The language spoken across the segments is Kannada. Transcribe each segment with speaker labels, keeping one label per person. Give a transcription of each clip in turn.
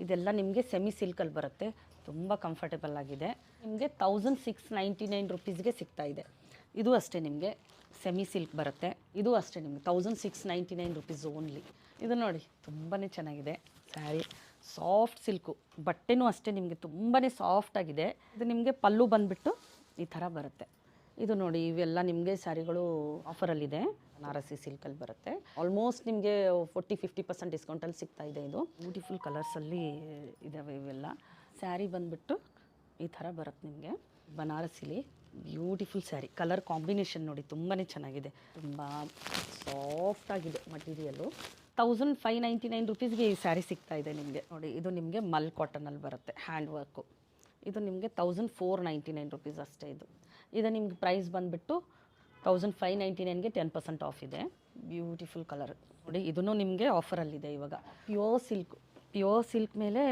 Speaker 1: ಇದೆಲ್ಲ ನಿಮಗೆ ಸೆಮಿ ಸಿಲ್ಕಲ್ಲಿ ಬರುತ್ತೆ, ತುಂಬ ಕಂಫರ್ಟೇಬಲ್ ಆಗಿದೆ. ನಿಮಗೆ 1699 ರುಪೀಸ್ಗೆ ಸಿಗ್ತಾ ಇದೆ. ಇದು ಅಷ್ಟೇ ನಿಮಗೆ ಸೆಮಿ ಸಿಲ್ಕ್ ಬರುತ್ತೆ, ಇದು ಅಷ್ಟೇ ನಿಮಗೆ 1699 ರುಪೀಸ್ ಓನ್ಲಿ. ಇದು ನೋಡಿ ತುಂಬಾ ಚೆನ್ನಾಗಿದೆ ಸ್ಯಾರಿ, ಸಾಫ್ಟ್ ಸಿಲ್ಕು, ಬಟ್ಟೆನೂ ಅಷ್ಟೇ ನಿಮಗೆ ತುಂಬಾ ಸಾಫ್ಟಾಗಿದೆ. ಇದು ನಿಮಗೆ ಪಲ್ಲು ಬಂದುಬಿಟ್ಟು ಈ ಥರ ಬರುತ್ತೆ. ಇದು ನೋಡಿ ಇವೆಲ್ಲ ನಿಮಗೆ ಸ್ಯಾರಿಗಳು ಆಫರಲ್ಲಿದೆ, ಬನಾರಸಿ ಸಿಲ್ಕಲ್ಲಿ ಬರುತ್ತೆ. ಆಲ್ಮೋಸ್ಟ್ ನಿಮಗೆ 40-50% ಡಿಸ್ಕೌಂಟಲ್ಲಿ ಸಿಗ್ತಾ ಇದೆ. ಇದು ಬ್ಯೂಟಿಫುಲ್ ಕಲರ್ಸಲ್ಲಿ ಇದ್ದಾವೆ ಇವೆಲ್ಲ. ಸ್ಯಾರಿ ಬಂದುಬಿಟ್ಟು ಈ ಥರ ಬರುತ್ತೆ ನಿಮಗೆ ಬನಾರಸಿಲಿ. ಬ್ಯೂಟಿಫುಲ್ ಸ್ಯಾರಿ, ಕಲರ್ ಕಾಂಬಿನೇಷನ್ ನೋಡಿ ತುಂಬಾ ಚೆನ್ನಾಗಿದೆ, ತುಂಬ ಸಾಫ್ಟಾಗಿದೆ ಮಟೀರಿಯಲ್ಲು. 1599 ರುಪೀಸ್ಗೆ ಈ ಸ್ಯಾರಿ ಸಿಗ್ತಾ ಇದೆ ನಿಮಗೆ. ನೋಡಿ ಇದು ನಿಮಗೆ ಮಲ್ ಕಾಟನಲ್ಲಿ ಬರುತ್ತೆ, ಹ್ಯಾಂಡ್ ವರ್ಕು. ಇದು ನಿಮಗೆ 1499 ರುಪೀಸ್ ಅಷ್ಟೇ. ಇದು ನಿಮ್ಗೆ ಪ್ರೈಸ್ ಬಂದುಬಿಟ್ಟು 1599ಗೆ 10% ಆಫ್ ಇದೆ. ಬ್ಯೂಟಿಫುಲ್ ಕಲರ್ ನೋಡಿ, ಇದೂ ನಿಮಗೆ ಆಫರಲ್ಲಿದೆ ಇವಾಗ. ಪ್ಯೂರ್ ಸಿಲ್ಕ್ ಮೇಲೆ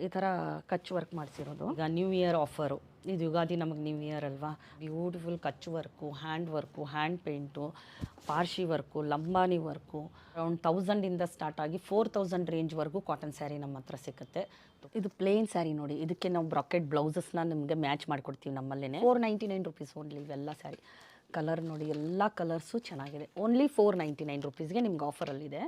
Speaker 1: ಈ ಥರ ಕಚ್ ವರ್ಕ್ ಮಾಡಿಸಿರೋದು. ಈಗ ನ್ಯೂ ಇಯರ್ ಆಫರು, ಇದು ಯುಗಾದಿ ನಮಗೆ ನ್ಯೂ ಇಯರ್ ಅಲ್ವಾ. Beautiful Kutch work, hand paint, Parsi work, Lambani work. Around 1000ಇಂದ ಸ್ಟಾರ್ಟ್ ಆಗಿ 4000 ರೇಂಜ್ವರೆಗೂ ಕಾಟನ್ ಸ್ಯಾರಿ ನಮ್ಮ ಹತ್ರ ಸಿಗುತ್ತೆ. ಇದು ಪ್ಲೇನ್ ಸ್ಯಾರಿ ನೋಡಿ, ಇದಕ್ಕೆ ನಾವು ಬ್ರಾಕೆಟ್ ಬ್ಲೌಸಸ್ನ ನಿಮಗೆ ಮ್ಯಾಚ್ ಮಾಡಿಕೊಡ್ತೀವಿ ನಮ್ಮಲ್ಲೇ. 499 ರುಪೀಸ್ ಓನ್ಲಿ ಇವೆಲ್ಲ ಸ್ಯಾರಿ. ಕಲರ್ ನೋಡಿ, ಎಲ್ಲ ಕಲರ್ಸು ಚೆನ್ನಾಗಿದೆ. ಓನ್ಲಿ 499 ರುಪೀಸ್ಗೆ ನಿಮ್ಗೆ ಆಫರಲ್ಲಿದೆ.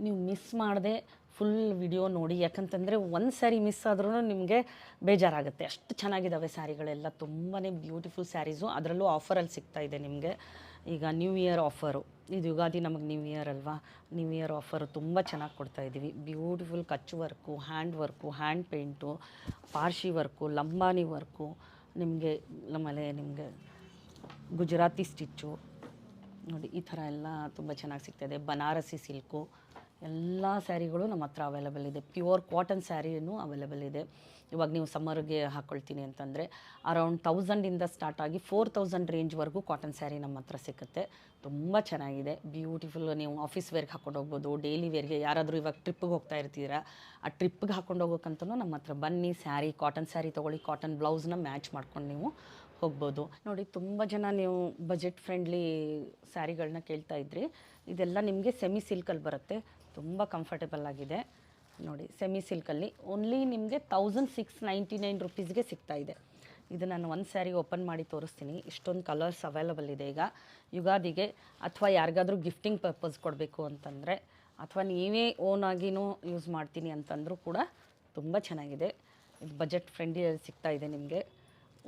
Speaker 1: ನೀವು ಮಿಸ್ ಮಾಡದೆ ಫುಲ್ ವಿಡಿಯೋ ನೋಡಿ, ಯಾಕಂತಂದರೆ ಒಂದು ಸ್ಯಾರಿ ಮಿಸ್ ಆದ್ರೂ ನಿಮಗೆ ಬೇಜಾರಾಗುತ್ತೆ. ಅಷ್ಟು ಚೆನ್ನಾಗಿದ್ದಾವೆ ಸ್ಯಾರಿಗಳೆಲ್ಲ, ತುಂಬಾ ಬ್ಯೂಟಿಫುಲ್ ಸ್ಯಾರೀಸು. ಅದರಲ್ಲೂ ಆಫರಲ್ಲಿ ಸಿಗ್ತಾ ಇದೆ ನಿಮಗೆ. ಈಗ ನ್ಯೂ ಇಯರ್ ಆಫರು, ಇದು ಯುಗಾದಿ ನಮಗೆ ನ್ಯೂ ಇಯರ್ ಅಲ್ವಾ, ನ್ಯೂ ಇಯರ್ ಆಫರು ತುಂಬ ಚೆನ್ನಾಗಿ ಕೊಡ್ತಾಯಿದ್ದೀವಿ. Beautiful Kutch work, hand paint, Parsi work, Lambani work, ಆಮೇಲೆ ನಿಮಗೆ ಗುಜರಾತಿ ಸ್ಟಿಚ್ಚು ನೋಡಿ, ಈ ಥರ ಎಲ್ಲ ತುಂಬ ಚೆನ್ನಾಗಿ ಸಿಗ್ತಾಯಿದೆ. ಬನಾರಸಿ ಸಿಲ್ಕು ಎಲ್ಲ ಸ್ಯಾರಿಗಳು ನಮ್ಮ ಹತ್ರ ಅವೈಲೇಬಲ್ ಇದೆ. ಪ್ಯೂರ್ ಕಾಟನ್ ಸ್ಯಾರಿನೂ ಅವೈಲೇಬಲ್ ಇದೆ. ಇವಾಗ ನೀವು ಸಮ್ಮರ್ಗೆ ಹಾಕ್ಕೊಳ್ತೀನಿ ಅಂತಂದರೆ ಅರೌಂಡ್ 1000ಇಂದ ಸ್ಟಾರ್ಟ್ ಆಗಿ 4000 ರೇಂಜ್ವರೆಗೂ ಕಾಟನ್ ಸ್ಯಾರಿ ನಮ್ಮ ಹತ್ರ ಸಿಗುತ್ತೆ. ತುಂಬ ಚೆನ್ನಾಗಿದೆ, ಬ್ಯೂಟಿಫುಲ್. ನೀವು ಆಫೀಸ್ ವೇರ್ಗೆ ಹಾಕ್ಕೊಂಡು ಹೋಗ್ಬೋದು, ಡೈಲಿ ವೇರ್ಗೆ. ಯಾರಾದರೂ ಇವಾಗ ಟ್ರಿಪ್ಪಿಗೆ ಹೋಗ್ತಾ ಇರ್ತೀರಾ, ಆ ಟ್ರಿಪ್ಪಿಗೆ ಹಾಕ್ಕೊಂಡು ಹೋಗೋಕ್ಕಂತೂ ನಮ್ಮ ಹತ್ರ ಬನ್ನಿ. ಕಾಟನ್ ಸ್ಯಾರಿ ತೊಗೊಳ್ಳಿ, ಕಾಟನ್ ಬ್ಲೌಸ್ನ ಮ್ಯಾಚ್ ಮಾಡ್ಕೊಂಡು ನೀವು ಹೋಗ್ಬೋದು. ನೋಡಿ ತುಂಬ ಜನ ನೀವು ಬಜೆಟ್ ಫ್ರೆಂಡ್ಲಿ ಸ್ಯಾರಿಗಳನ್ನ ಕೇಳ್ತಾ ಇದ್ರಿ. ಇದೆಲ್ಲ ನಿಮಗೆ ಸೆಮಿ ಸಿಲ್ಕಲ್ಲಿ ಬರುತ್ತೆ, ತುಂಬ ಕಂಫರ್ಟೇಬಲ್ ಆಗಿದೆ. ನೋಡಿ ಸೆಮಿ ಸಿಲ್ಕಲ್ಲಿ ಓನ್ಲಿ ನಿಮಗೆ 1699 ರುಪೀಸ್ಗೆ ಸಿಗ್ತಾ ಇದೆ. ಇದು ನಾನು ಒಂದು ಸ್ಯಾರಿ ಓಪನ್ ಮಾಡಿ ತೋರಿಸ್ತೀನಿ. ಇಷ್ಟೊಂದು ಕಲರ್ಸ್ ಅವೈಲಬಲ್ ಇದೆ ಈಗ ಯುಗಾದಿಗೆ, ಅಥವಾ ಯಾರಿಗಾದ್ರೂ ಗಿಫ್ಟಿಂಗ್ ಪರ್ಪಸ್ ಕೊಡಬೇಕು ಅಂತಂದರೆ, ಅಥವಾ ನೀವೇ ಓನಾಗಿನೂ ಯೂಸ್ ಮಾಡ್ತೀನಿ ಅಂತಂದರೂ ಕೂಡ ತುಂಬ ಚೆನ್ನಾಗಿದೆ. ಇದು ಬಜೆಟ್ ಫ್ರೆಂಡ್ಲಿ ಸಿಗ್ತಾ ಇದೆ ನಿಮಗೆ.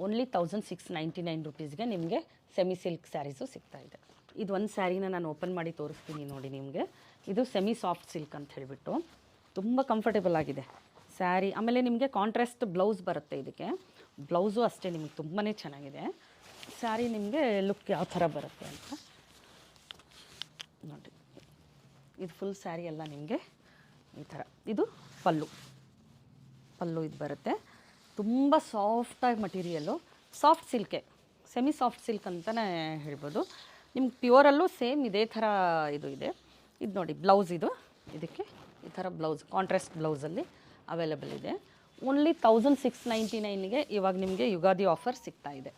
Speaker 1: ಓನ್ಲಿ 1699 ರುಪೀಸ್ಗೆ ನಿಮಗೆ ಸೆಮಿ ಸಿಲ್ಕ್ ಸ್ಯಾರೀಸು ಸಿಗ್ತಾ ಇದೆ. ಇದು ಒಂದು ಸ್ಯಾರಿನ ನಾನು ಓಪನ್ ಮಾಡಿ ತೋರಿಸ್ತೀನಿ ನೋಡಿ ನಿಮಗೆ. ಇದು ಸೆಮಿ ಸಾಫ್ಟ್ ಸಿಲ್ಕ್ ಅಂತ ಹೇಳಿಬಿಟ್ಟು ತುಂಬ ಕಂಫರ್ಟೇಬಲ್ ಆಗಿದೆ ಸ್ಯಾರಿ. ಆಮೇಲೆ ನಿಮಗೆ ಕಾಂಟ್ರಾಸ್ಟ್ ಬ್ಲೌಸ್ ಬರುತ್ತೆ. ಇದಕ್ಕೆ ಬ್ಲೌಸು ಅಷ್ಟೇ ನಿಮಗೆ ತುಂಬಾ ಚೆನ್ನಾಗಿದೆ. ಸ್ಯಾರಿ ನಿಮಗೆ ಲುಕ್ ಯಾವ ಥರ ಬರುತ್ತೆ ಅಂತ ನೋಡಿ. ಇದು ಫುಲ್ ಸ್ಯಾರಿ ಎಲ್ಲ ನಿಮಗೆ ಈ ಥರ. ಇದು ಪಲ್ಲು ಇದು ಬರುತ್ತೆ. ತುಂಬ ಸಾಫ್ಟಾಗಿ ಮಟೀರಿಯಲ್ಲು, ಸಾಫ್ಟ್ ಸಿಲ್ಕೆ, ಸೆಮಿ ಸಾಫ್ಟ್ ಸಿಲ್ಕ್ ಅಂತಲೇ ಹೇಳ್ಬೋದು. ನಿಮ್ಗೆ ಪ್ಯೂರಲ್ಲೂ ಸೇಮ್ ಇದೇ ಥರ ಇದು ಇದೆ. ಇದು ನೋಡಿ ಬ್ಲೌಸ್, ಇದಕ್ಕೆ ಈ ಥರ ಬ್ಲೌಸ್ ಕಾಂಟ್ರಾಸ್ಟ್ ಬ್ಲೌಸಲ್ಲಿ ಅವೈಲೇಬಲ್ ಇದೆ. ಓನ್ಲಿ 1699ಗೆ ಇವಾಗ ನಿಮಗೆ ಯುಗಾದಿ ಆಫರ್ ಸಿಗ್ತಾ ಇದೆ.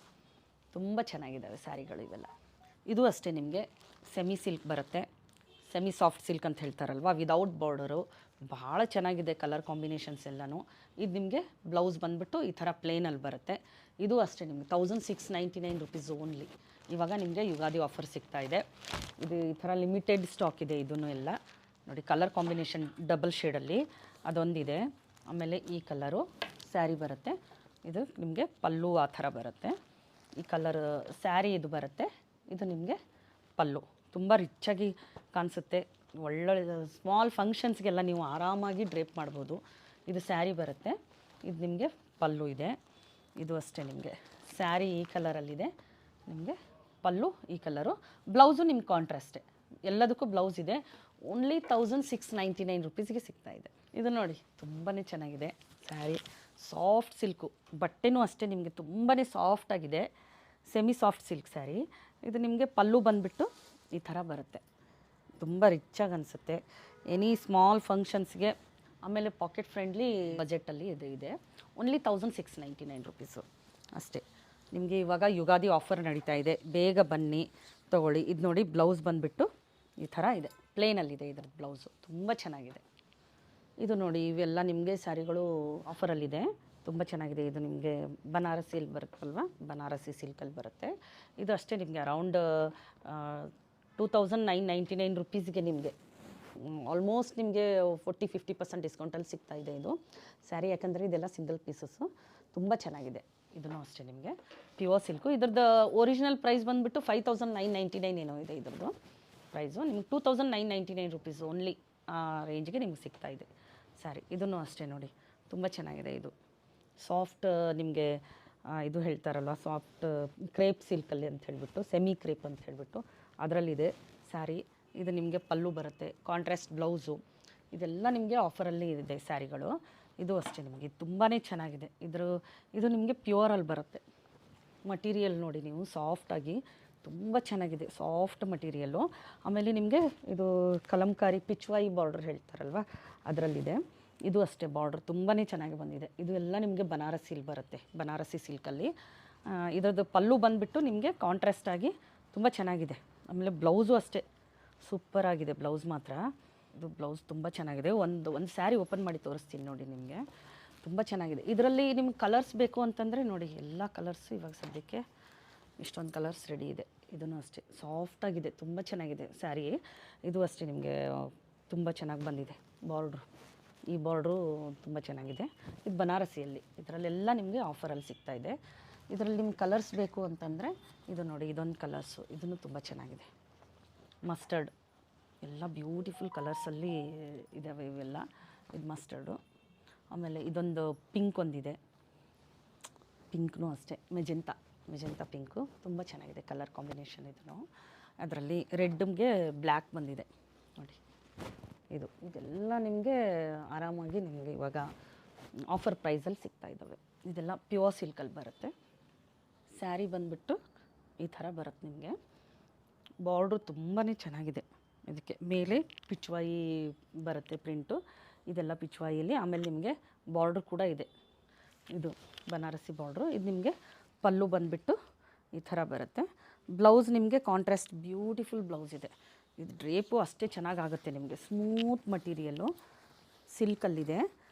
Speaker 1: ತುಂಬ ಚೆನ್ನಾಗಿದ್ದಾವೆ ಸ್ಯಾರಿಗಳು ಇವೆಲ್ಲ. ಇದು ಅಷ್ಟೇ ನಿಮಗೆ ಸೆಮಿ ಸಿಲ್ಕ್ ಬರುತ್ತೆ, ಸೆಮಿ ಸಾಫ್ಟ್ ಸಿಲ್ಕ್ ಅಂತ ಹೇಳ್ತಾರಲ್ವ, ವಿದೌಟ್ ಬಾರ್ಡರು. ಭಾಳ ಚೆನ್ನಾಗಿದೆ ಕಲರ್ ಕಾಂಬಿನೇಷನ್ಸ್ ಎಲ್ಲನೂ. ಇದು ನಿಮಗೆ ಬ್ಲೌಸ್ ಬಂದುಬಿಟ್ಟು ಈ ಥರ ಪ್ಲೇನಲ್ಲಿ ಬರುತ್ತೆ. ಇದು ಅಷ್ಟೇ ನಿಮಗೆ 1699 ರುಪೀಸ್ ಓನ್ಲಿ. ಇವಾಗ ನಿಮಗೆ ಯುಗಾದಿ ಆಫರ್ ಸಿಗ್ತಾ ಇದೆ. ಇದು ಈ ಥರ ಲಿಮಿಟೆಡ್ ಸ್ಟಾಕ್ ಇದೆ. ಇದನ್ನು ಎಲ್ಲ ನೋಡಿ, ಕಲರ್ ಕಾಂಬಿನೇಷನ್ ಡಬಲ್ ಶೇಡಲ್ಲಿ ಅದೊಂದಿದೆ. ಆಮೇಲೆ ಈ ಕಲರು ಸ್ಯಾರಿ ಬರುತ್ತೆ. ಇದು ನಿಮಗೆ ಪಲ್ಲು ಆ ಥರ ಬರುತ್ತೆ. ಈ ಕಲರ್ ಸ್ಯಾರಿ ಇದು ಬರುತ್ತೆ. ಇದು ನಿಮಗೆ ಪಲ್ಲು ತುಂಬ ರಿಚ್ಚಾಗಿ ಕಾಣಿಸುತ್ತೆ. ಒಳ್ಳೊಳ್ಳೆ ಸ್ಮಾಲ್ ಫಂಕ್ಷನ್ಸ್ಗೆಲ್ಲ ನೀವು ಆರಾಮಾಗಿ ಡ್ರೇಪ್ ಮಾಡ್ಬೋದು. ಇದು ಸ್ಯಾರಿ ಬರುತ್ತೆ. ಇದು ನಿಮಗೆ ಪಲ್ಲು ಇದೆ. ಇದು ಅಷ್ಟೇ ನಿಮಗೆ ಸ್ಯಾರಿ ಈ ಕಲರಲ್ಲಿದೆ, ನಿಮಗೆ ಪಲ್ಲು ಈ ಕಲರು, ಬ್ಲೌಸು ನಿಮ್ಗೆ ಕಾಂಟ್ರಾಸ್ಟೇ. ಎಲ್ಲದಕ್ಕೂ ಬ್ಲೌಸ್ ಇದೆ. ಓನ್ಲಿ 1699 ರುಪೀಸ್ಗೆ ಸಿಗ್ತಾ ಇದೆ. ಇದು ನೋಡಿ ತುಂಬಾ ಚೆನ್ನಾಗಿದೆ ಸ್ಯಾರಿ, ಸಾಫ್ಟ್ ಸಿಲ್ಕು, ಬಟ್ಟೆನೂ ಅಷ್ಟೇ ನಿಮಗೆ ತುಂಬಾ ಸಾಫ್ಟಾಗಿದೆ. Semi soft silk sari. ಇದು ನಿಮಗೆ ಪಲ್ಲು ಬಂದುಬಿಟ್ಟು ಈ ಥರ ಬರುತ್ತೆ. ತುಂಬ ರಿಚ್ಚಾಗಿ ಅನಿಸುತ್ತೆ ಎನಿ ಸ್ಮಾಲ್ ಫಂಕ್ಷನ್ಸ್ಗೆ. ಆಮೇಲೆ ಪಾಕೆಟ್ ಫ್ರೆಂಡ್ಲಿ ಬಜೆಟಲ್ಲಿ ಇದು ಇದೆ. ಓನ್ಲಿ 1699 ರುಪೀಸು ಅಷ್ಟೇ. ನಿಮಗೆ ಇವಾಗ ಯುಗಾದಿ ಆಫರ್ ನಡೀತಾ ಇದೆ, ಬೇಗ ಬನ್ನಿ ತೊಗೊಳ್ಳಿ. ಇದು ನೋಡಿ ಬ್ಲೌಸ್ ಬಂದುಬಿಟ್ಟು ಈ ಥರ ಇದೆ, ಪ್ಲೇನಲ್ಲಿದೆ ಇದ್ರದ್ದು ಬ್ಲೌಸು, ತುಂಬ ಚೆನ್ನಾಗಿದೆ. ಇದು ನೋಡಿ ಇವೆಲ್ಲ ನಿಮಗೆ ಸ್ಯಾರಿಗಳು ಆಫರಲ್ಲಿದೆ, ತುಂಬ ಚೆನ್ನಾಗಿದೆ. ಇದು ನಿಮಗೆ ಬನಾರಸಿಯಲ್ಲಿ ಬರುತ್ತಲ್ವ, ಬನಾರಸಿ ಸಿಲ್ಕಲ್ಲಿ ಬರುತ್ತೆ. ಇದು ಅಷ್ಟೇ ನಿಮಗೆ ಅರೌಂಡ್ 2999 ರುಪೀಸ್ಗೆ ನಿಮಗೆ ಆಲ್ಮೋಸ್ಟ್ ನಿಮಗೆ 40-50% ಡಿಸ್ಕೌಂಟಲ್ಲಿ ಸಿಗ್ತಾ ಇದೆ ಇದು ಸ್ಯಾರಿ. ಯಾಕಂದರೆ ಇದೆಲ್ಲ ಸಿಂಗಲ್ ಪೀಸಸ್ಸು, ತುಂಬ ಚೆನ್ನಾಗಿದೆ. ಇದನ್ನು ಅಷ್ಟೇ ನಿಮಗೆ ಪ್ಯೂರ್ ಸಿಲ್ಕು. ಇದ್ರದ್ದು ಒರಿಜಿನಲ್ ಪ್ರೈಸ್ ಬಂದುಬಿಟ್ಟು 5999 ಏನೋ ಇದೆ ಇದ್ರದ್ದು ಪ್ರೈಸು. ನಿಮ್ಗೆ 2999 ರುಪೀಸ್ ಓನ್ಲಿ ಆ ರೇಂಜ್ಗೆ ನಿಮ್ಗೆ ಸಿಗ್ತಾ ಇದೆ ಸ್ಯಾರಿ. ಇದನ್ನು ಅಷ್ಟೇ ನೋಡಿ, ತುಂಬ ಚೆನ್ನಾಗಿದೆ. ಇದು ಸಾಫ್ಟ್ ನಿಮಗೆ ಇದು ಹೇಳ್ತಾರಲ್ವ, ಸಾಫ್ಟ್ ಕ್ರೇಪ್ ಸಿಲ್ಕಲ್ಲಿ ಅಂತ ಹೇಳಿಬಿಟ್ಟು, ಸೆಮಿ ಕ್ರೇಪ್ ಅಂತ ಹೇಳಿಬಿಟ್ಟು ಅದರಲ್ಲಿದೆ ಸ್ಯಾರಿ. ಇದು ನಿಮಗೆ ಪಲ್ಲು ಬರುತ್ತೆ, ಕಾಂಟ್ರಾಸ್ಟ್ ಬ್ಲೌಸು, ಇದೆಲ್ಲ ನಿಮಗೆ ಆಫರಲ್ಲಿ ಇದೆ ಸ್ಯಾರಿಗಳು. ಇದು ಅಷ್ಟೇ ನಿಮಗೆ ತುಂಬಾ ಚೆನ್ನಾಗಿದೆ. ಇದು ನಿಮಗೆ ಪ್ಯೂರಲ್ಲಿ ಬರುತ್ತೆ. ಮಟೀರಿಯಲ್ ನೋಡಿ ನೀವು, ಸಾಫ್ಟಾಗಿ ತುಂಬ ಚೆನ್ನಾಗಿದೆ, ಸಾಫ್ಟ್ ಮಟೀರಿಯಲ್ಲು. ಆಮೇಲೆ ನಿಮಗೆ ಇದು ಕಲಂಕಾರಿ ಪಿಚ್ವಾಯಿ ಬಾರ್ಡ್ರ್ ಹೇಳ್ತಾರಲ್ವ, ಅದರಲ್ಲಿದೆ. ಇದು ಅಷ್ಟೇ ಬಾರ್ಡ್ರ್ ತುಂಬಾ ಚೆನ್ನಾಗಿ ಬಂದಿದೆ. ಇದು ಎಲ್ಲ ನಿಮಗೆ ಬನಾರಸಿಲಿ ಬರುತ್ತೆ, ಬನಾರಸಿ ಸಿಲ್ಕಲ್ಲಿ. ಇದರದ್ದು ಪಲ್ಲು ಬಂದುಬಿಟ್ಟು ನಿಮಗೆ ಕಾಂಟ್ರಾಸ್ಟಾಗಿ ತುಂಬ ಚೆನ್ನಾಗಿದೆ. ಆಮೇಲೆ ಬ್ಲೌಸು ಅಷ್ಟೇ ಸೂಪರಾಗಿದೆ, ಬ್ಲೌಸ್ ಮಾತ್ರ. ಇದು ಬ್ಲೌಸ್ ತುಂಬ ಚೆನ್ನಾಗಿದೆ. ಒಂದು ಸ್ಯಾರಿ ಓಪನ್ ಮಾಡಿ ತೋರಿಸ್ತೀನಿ ನೋಡಿ ನಿಮಗೆ, ತುಂಬ ಚೆನ್ನಾಗಿದೆ. ಇದರಲ್ಲಿ ನಿಮ್ಗೆ ಕಲರ್ಸ್ ಬೇಕು ಅಂತಂದರೆ ನೋಡಿ, ಎಲ್ಲ ಕಲರ್ಸು ಇವಾಗ ಸದ್ಯಕ್ಕೆ ಇಷ್ಟೊಂದು ಕಲರ್ಸ್ ರೆಡಿ ಇದೆ. ಇದನ್ನು ಅಷ್ಟೇ ಸಾಫ್ಟಾಗಿದೆ, ತುಂಬ ಚೆನ್ನಾಗಿದೆ ಸ್ಯಾರಿ. ಇದು ಅಷ್ಟೇ ನಿಮಗೆ ತುಂಬ ಚೆನ್ನಾಗಿ ಬಂದಿದೆ ಬಾರ್ಡ್ರು. ಈ ಬಾರ್ಡ್ರು ತುಂಬ ಚೆನ್ನಾಗಿದೆ. ಇದು ಬನಾರಸಿಯಲ್ಲಿ, ಇದರಲ್ಲೆಲ್ಲ ನಿಮಗೆ ಆಫರಲ್ಲಿ ಸಿಗ್ತಾ ಇದೆ. ಇದರಲ್ಲಿ ನಿಮ್ಗೆ ಕಲರ್ಸ್ ಬೇಕು ಅಂತಂದರೆ ಇದು ನೋಡಿ, ಇದೊಂದು ಕಲರ್ಸು, ಇದನ್ನು ತುಂಬ ಚೆನ್ನಾಗಿದೆ. ಮಸ್ಟರ್ಡ್ ಎಲ್ಲ ಬ್ಯೂಟಿಫುಲ್ ಕಲರ್ಸಲ್ಲಿ ಇದ್ದಾವೆ ಇವೆಲ್ಲ. ಇದು ಮಸ್ಟರ್ಡು. ಆಮೇಲೆ ಇದೊಂದು ಪಿಂಕ್ ಒಂದಿದೆ, ಪಿಂಕ್ನೂ ಅಷ್ಟೇ ಮೆಜೆಂತಾ ಪಿಂಕು, ತುಂಬ ಚೆನ್ನಾಗಿದೆ ಕಲರ್ ಕಾಂಬಿನೇಷನ್. ಇದನ್ನು ಅದರಲ್ಲಿ ರೆಡ್ಗೆ ಬ್ಲ್ಯಾಕ್ ಬಂದಿದೆ ನೋಡಿ. ಇದೆಲ್ಲ ನಿಮಗೆ ಆರಾಮಾಗಿ ನಿಮಗೆ ಇವಾಗ ಆಫರ್ ಪ್ರೈಸಲ್ಲಿ ಸಿಗ್ತಾ ಇದ್ದಾವೆ. ಇದೆಲ್ಲ ಪ್ಯೂರ್ ಸಿಲ್ಕಲ್ಲಿ ಬರುತ್ತೆ. ಸ್ಯಾರಿ ಬಂದುಬಿಟ್ಟು ಈ ಥರ ಬರುತ್ತೆ ನಿಮಗೆ. ಬಾರ್ಡ್ರು ತುಂಬಾ ಚೆನ್ನಾಗಿದೆ. ಇದಕ್ಕೆ ಮೇಲೆ ಪಿಚ್ವಾಯಿ ಬರುತ್ತೆ ಪ್ರಿಂಟು, ಇದೆಲ್ಲ ಪಿಚ್ವಾಯಿಯಲ್ಲಿ. ಆಮೇಲೆ ನಿಮಗೆ ಬಾರ್ಡ್ರ್ ಕೂಡ ಇದೆ, ಇದು ಬನಾರಸಿ ಬಾರ್ಡ್ರು. ಇದು ನಿಮಗೆ ಪಲ್ಲು ಬಂದುಬಿಟ್ಟು ಈ ಥರ ಬರುತ್ತೆ. ಬ್ಲೌಸ್ ನಿಮಗೆ ಕಾಂಟ್ರಾಸ್ಟ್ ಬ್ಯೂಟಿಫುಲ್ ಬ್ಲೌಸ್ ಇದೆ. ಇದು ಡ್ರೇಪು ಅಷ್ಟೇ ಚೆನ್ನಾಗಾಗುತ್ತೆ ನಿಮಗೆ, ಸ್ಮೂತ್ ಮಟೀರಿಯಲ್ಲು, ಸಿಲ್ಕಲ್ಲಿದೆ.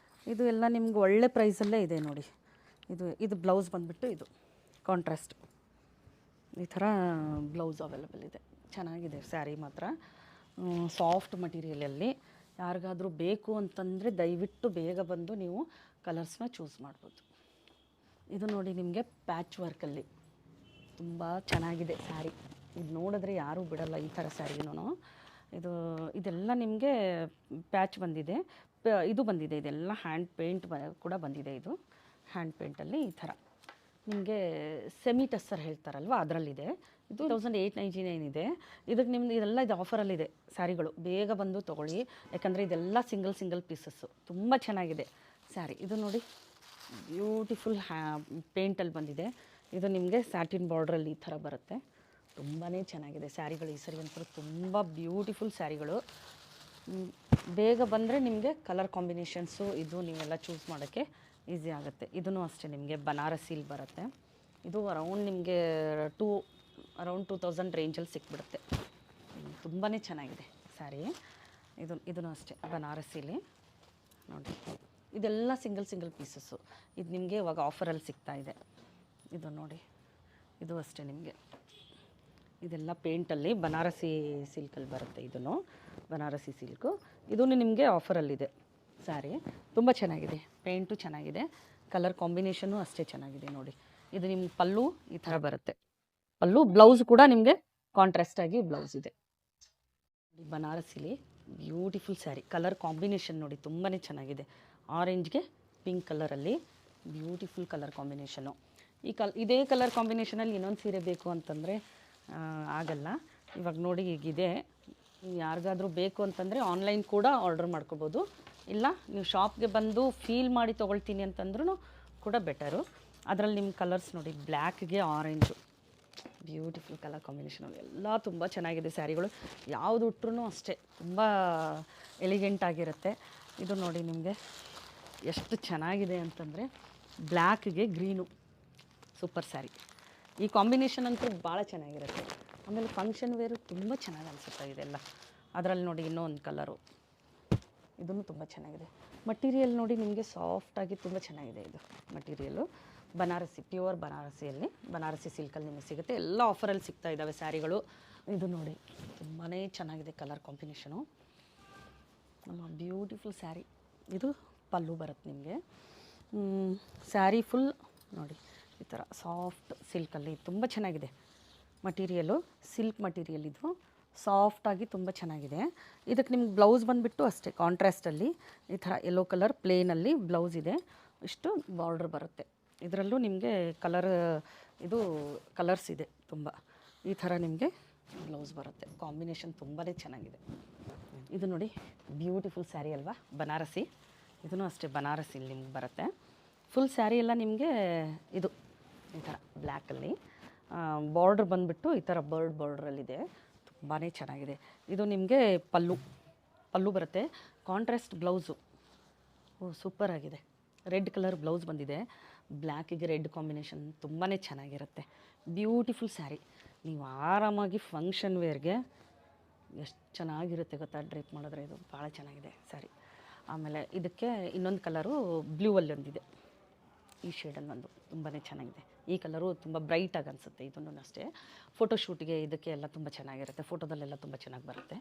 Speaker 1: ಇದು ಎಲ್ಲ ನಿಮ್ಗೆ ಒಳ್ಳೆ ಪ್ರೈಸಲ್ಲೇ ಇದೆ ನೋಡಿ. ಇದು ಬ್ಲೌಸ್ ಬಂದುಬಿಟ್ಟು ಇದು ಕಾಂಟ್ರಾಸ್ಟ್ ಈ ಥರ ಬ್ಲೌಸ್ ಅವೈಲಬಲ್ ಇದೆ. ಚೆನ್ನಾಗಿದೆ ಸ್ಯಾರಿ ಮಾತ್ರ, ಸಾಫ್ಟ್ ಮಟೀರಿಯಲಲ್ಲಿ. ಯಾರಿಗಾದರೂ ಬೇಕು ಅಂತಂದರೆ ದಯವಿಟ್ಟು ಬೇಗ ಬಂದು ನೀವು ಕಲರ್ಸ್ನ ಚೂಸ್ ಮಾಡ್ಬೋದು. ಇದು ನೋಡಿ ನಿಮಗೆ ಪ್ಯಾಚ್ ವರ್ಕಲ್ಲಿ ತುಂಬ ಚೆನ್ನಾಗಿದೆ ಸ್ಯಾರಿ. ಇದು ನೋಡಿದ್ರೆ ಯಾರೂ ಬಿಡಲ್ಲ ಈ ಥರ ಸ್ಯಾರಿನೂ. ಇದೆಲ್ಲ ನಿಮಗೆ ಪ್ಯಾಚ್ ಬಂದಿದೆ, ಇದು ಬಂದಿದೆ, ಇದೆಲ್ಲ ಹ್ಯಾಂಡ್ ಪೇಂಟ್ ಕೂಡ ಬಂದಿದೆ. ಇದು ಹ್ಯಾಂಡ್ ಪೇಂಟಲ್ಲಿ ಈ ಥರ ನಿಮಗೆ ಸೆಮಿ ಟಸ್ಸರ್ ಹೇಳ್ತಾರಲ್ವ, ಅದರಲ್ಲಿದೆ. ಇದು 1899 ಇದೆ. ಇದಕ್ಕೆ ನಿಮ್ದು ಇದೆಲ್ಲ ಇದು ಆಫರಲ್ಲಿದೆ ಸ್ಯಾರಿಗಳು, ಬೇಗ ಬಂದು ತೊಗೊಳ್ಳಿ. ಯಾಕಂದರೆ ಇದೆಲ್ಲ ಸಿಂಗಲ್ ಪೀಸಸ್ಸು, ತುಂಬ ಚೆನ್ನಾಗಿದೆ ಸ್ಯಾರಿ. ಇದು ನೋಡಿ ಬ್ಯೂಟಿಫುಲ್ ಪೇಂಟಲ್ಲಿ ಬಂದಿದೆ. ಇದು ನಿಮಗೆ ಸ್ಯಾಟಿನ್ ಬಾರ್ಡ್ರಲ್ಲಿ ಈ ಥರ ಬರುತ್ತೆ. ತುಂಬಾ ಚೆನ್ನಾಗಿದೆ ಸ್ಯಾರಿಗಳು. ಈ ಸರಿ ಅಂತೂ ತುಂಬ ಬ್ಯೂಟಿಫುಲ್ ಸ್ಯಾರಿಗಳು. ಬೇಗ ಬಂದರೆ ನಿಮಗೆ ಕಲರ್ ಕಾಂಬಿನೇಷನ್ಸು ಇದು ನೀವೆಲ್ಲ ಚೂಸ್ ಮಾಡೋಕ್ಕೆ ಈಸಿ ಆಗುತ್ತೆ. ಇದೂ ಅಷ್ಟೇ ನಿಮಗೆ ಬನಾರಸಿಲಿ ಬರುತ್ತೆ. ಇದು ಅರೌಂಡ್ ನಿಮಗೆ ಅರೌಂಡ್ 2000 ರೇಂಜಲ್ಲಿ ಸಿಕ್ಬಿಡುತ್ತೆ. ತುಂಬಾ ಚೆನ್ನಾಗಿದೆ ಸ್ಯಾರಿ. ಇದೂ ಅಷ್ಟೇ ಬನಾರಸಿಲಿ ನೋಡಿ. ಇದೆಲ್ಲ ಸಿಂಗಲ್ ಪೀಸಸ್ಸು. ಇದು ನಿಮಗೆ ಇವಾಗ ಆಫರಲ್ಲಿ ಸಿಗ್ತಾ ಇದೆ. ಇದು ನೋಡಿ, ಇದು ಅಷ್ಟೇ ನಿಮಗೆ ಇದೆಲ್ಲ ಪೇಂಟಲ್ಲಿ ಬನಾರಸಿ ಸಿಲ್ಕಲ್ಲಿ ಬರುತ್ತೆ. ಇದನ್ನು ಬನಾರಸಿ ಸಿಲ್ಕು, ಇದೂ ನಿಮಗೆ ಆಫರಲ್ಲಿದೆ ಸ್ಯಾರಿ. ತುಂಬ ಚೆನ್ನಾಗಿದೆ, ಪೇಂಟು ಚೆನ್ನಾಗಿದೆ, ಕಲರ್ ಕಾಂಬಿನೇಷನ್ನು ಅಷ್ಟೇ ಚೆನ್ನಾಗಿದೆ ನೋಡಿ. ಇದು ನಿಮ್ಗೆ ಪಲ್ಲು ಈ ಥರ ಬರುತ್ತೆ. ಪಲ್ಲು ಬ್ಲೌಸ್ ಕೂಡ ನಿಮಗೆ ಕಾಂಟ್ರಾಸ್ಟಾಗಿ ಬ್ಲೌಸ್ ಇದೆ. ಬನಾರಸಿಲಿ ಬ್ಯೂಟಿಫುಲ್ ಸ್ಯಾರಿ. ಕಲರ್ ಕಾಂಬಿನೇಷನ್ ನೋಡಿ ತುಂಬಾ ಚೆನ್ನಾಗಿದೆ. ಆರೆಂಜ್ಗೆ ಪಿಂಕ್ ಕಲರಲ್ಲಿ ಬ್ಯೂಟಿಫುಲ್ ಕಲರ್ ಕಾಂಬಿನೇಷನು. ಇದೇ ಕಲರ್ ಕಾಂಬಿನೇಷನಲ್ಲಿ ಇನ್ನೊಂದು ಸೀರೆ ಬೇಕು ಅಂತಂದರೆ ಆಗಲ್ಲ. ಇವಾಗ ನೋಡಿ ಈಗಿದೆ. ಯಾರಿಗಾದರೂ ಬೇಕು ಅಂತಂದರೆ ಆನ್ಲೈನ್ ಕೂಡ ಆರ್ಡರ್ ಮಾಡ್ಕೋಬೋದು. ಇಲ್ಲ ನೀವು ಶಾಪ್ಗೆ ಬಂದು ಫೀಲ್ ಮಾಡಿ ತೊಗೊಳ್ತೀನಿ ಅಂತಂದ್ರೂ ಕೂಡ ಬೆಟರು. ಅದರಲ್ಲಿ ನಿಮ್ಮ ಕಲರ್ಸ್ ನೋಡಿ, ಬ್ಲ್ಯಾಕ್ಗೆ ಆರೆಂಜು ಬ್ಯೂಟಿಫುಲ್ ಕಲರ್ ಕಾಂಬಿನೇಷನ್. ಎಲ್ಲ ತುಂಬ ಚೆನ್ನಾಗಿದೆ ಸ್ಯಾರಿಗಳು. ಯಾವುದು ಉಟ್ರೂ ಅಷ್ಟೇ ತುಂಬ ಎಲಿಗೆಂಟ್ ಆಗಿರುತ್ತೆ. ಇದು ನೋಡಿ ನಿಮಗೆ ಎಷ್ಟು ಚೆನ್ನಾಗಿದೆ ಅಂತಂದರೆ ಬ್ಲ್ಯಾಕ್ಗೆ ಗ್ರೀನು ಸೂಪರ್ ಸ್ಯಾರಿ. ಈ ಕಾಂಬಿನೇಷನ್ ಅಂತೂ ಭಾಳ ಚೆನ್ನಾಗಿರುತ್ತೆ. ಆಮೇಲೆ ಫಂಕ್ಷನ್ ವೇರು ತುಂಬ ಚೆನ್ನಾಗಿ ಅನಿಸುತ್ತೆ ಇದೆಲ್ಲ. ಅದರಲ್ಲಿ ನೋಡಿ ಇನ್ನೂ ಒಂದು ಕಲರು, ಇದನ್ನು ತುಂಬ ಚೆನ್ನಾಗಿದೆ. ಮಟೀರಿಯಲ್ ನೋಡಿ ನಿಮಗೆ ಸಾಫ್ಟಾಗಿ ತುಂಬ ಚೆನ್ನಾಗಿದೆ ಇದು ಮಟೀರಿಯಲು. ಬನಾರಸಿ, ಪ್ಯೂರ್ ಬನಾರಸಿಯಲ್ಲಿ, ಬನಾರಸಿ ಸಿಲ್ಕಲ್ಲಿ ನಿಮಗೆ ಸಿಗುತ್ತೆ. ಎಲ್ಲ ಆಫರಲ್ಲಿ ಸಿಗ್ತಾ ಇದ್ದಾವೆ ಸ್ಯಾರಿಗಳು. ಇದು ನೋಡಿ ತುಂಬಾ ಚೆನ್ನಾಗಿದೆ ಕಲರ್ ಕಾಂಬಿನೇಷನು. ನಮ್ಮ ಬ್ಯೂಟಿಫುಲ್ ಸ್ಯಾರಿ. ಇದು ಪಲ್ಲು ಬರುತ್ತೆ ನಿಮಗೆ. ಸ್ಯಾರಿ ಫುಲ್ ನೋಡಿ ಈ ಥರ ಸಾಫ್ಟ್ ಸಿಲ್ಕಲ್ಲಿ ತುಂಬ ಚೆನ್ನಾಗಿದೆ ಮಟೀರಿಯಲು. ಸಿಲ್ಕ್ ಮಟೀರಿಯಲ್ ಇದು ಸಾಫ್ಟಾಗಿ ತುಂಬ ಚೆನ್ನಾಗಿದೆ. ಇದಕ್ಕೆ ನಿಮ್ಗೆ ಬ್ಲೌಸ್ ಬಂದುಬಿಟ್ಟು ಅಷ್ಟೇ ಕಾಂಟ್ರಾಸ್ಟಲ್ಲಿ ಈ ಥರ ಯೆಲ್ಲೋ ಕಲರ್ ಪ್ಲೇನಲ್ಲಿ ಬ್ಲೌಸ್ ಇದೆ. ಇಷ್ಟು ಬಾರ್ಡ್ರ್ ಬರುತ್ತೆ. ಇದರಲ್ಲೂ ನಿಮಗೆ ಇದು ಕಲರ್ಸ್ ಇದೆ ತುಂಬ. ಈ ಥರ ನಿಮಗೆ ಬ್ಲೌಸ್ ಬರುತ್ತೆ. ಕಾಂಬಿನೇಷನ್ ತುಂಬಾ ಚೆನ್ನಾಗಿದೆ. ಇದು ನೋಡಿ ಬ್ಯೂಟಿಫುಲ್ ಸ್ಯಾರಿ ಅಲ್ವಾ, ಬನಾರಸಿ. ಇದೂ ಅಷ್ಟೇ ಬನಾರಸಿ ನಿಮ್ಗೆ ಬರುತ್ತೆ. ಫುಲ್ ಸ್ಯಾರಿ ಎಲ್ಲ ನಿಮಗೆ ಇದು ಈ ಥರ ಬ್ಲ್ಯಾಕಲ್ಲಿ ಬಾರ್ಡ್ರ್ ಬಂದುಬಿಟ್ಟು ಈ ಥರ ಬಾರ್ಡ್ರಲ್ಲಿದೆ. ತುಂಬಾ ಚೆನ್ನಾಗಿದೆ. ಇದು ನಿಮಗೆ ಪಲ್ಲು ಬರುತ್ತೆ. ಕಾಂಟ್ರಾಸ್ಟ್ ಬ್ಲೌಸು ಸೂಪರ್ ಆಗಿದೆ. ರೆಡ್ ಕಲರ್ ಬ್ಲೌಸ್ ಬಂದಿದೆ. ಬ್ಲ್ಯಾಕಿಗೆ ರೆಡ್ ಕಾಂಬಿನೇಷನ್ ತುಂಬಾ ಚೆನ್ನಾಗಿರುತ್ತೆ. ಬ್ಯೂಟಿಫುಲ್ ಸ್ಯಾರಿ. ನೀವು ಆರಾಮಾಗಿ ಫಂಕ್ಷನ್ ವೇರ್ಗೆ ಎಷ್ಟು ಚೆನ್ನಾಗಿರುತ್ತೆ ಗೊತ್ತಾ ಡ್ರೇಪ್ ಮಾಡಿದ್ರೆ. ಇದು ಭಾಳ ಚೆನ್ನಾಗಿದೆ ಸ್ಯಾರಿ. ಆಮೇಲೆ ಇದಕ್ಕೆ ಇನ್ನೊಂದು ಕಲರು ಬ್ಲೂವಲ್ಲಿ ಒಂದಿದೆ, ಈ ಶೇಡಲ್ಲಿ ಒಂದು ತುಂಬಾ ಚೆನ್ನಾಗಿದೆ. ಈ ಕಲರು ತುಂಬ ಬ್ರೈಟಾಗಿ ಅನಿಸುತ್ತೆ. ಇದನ್ನು ಅಷ್ಟೇ ಫೋಟೋಶೂಟ್ಗೆ ಇದಕ್ಕೆ ಎಲ್ಲ ತುಂಬ ಚೆನ್ನಾಗಿರುತ್ತೆ. ಫೋಟೋದಲ್ಲೆಲ್ಲ ತುಂಬ ಚೆನ್ನಾಗಿ ಬರುತ್ತೆ.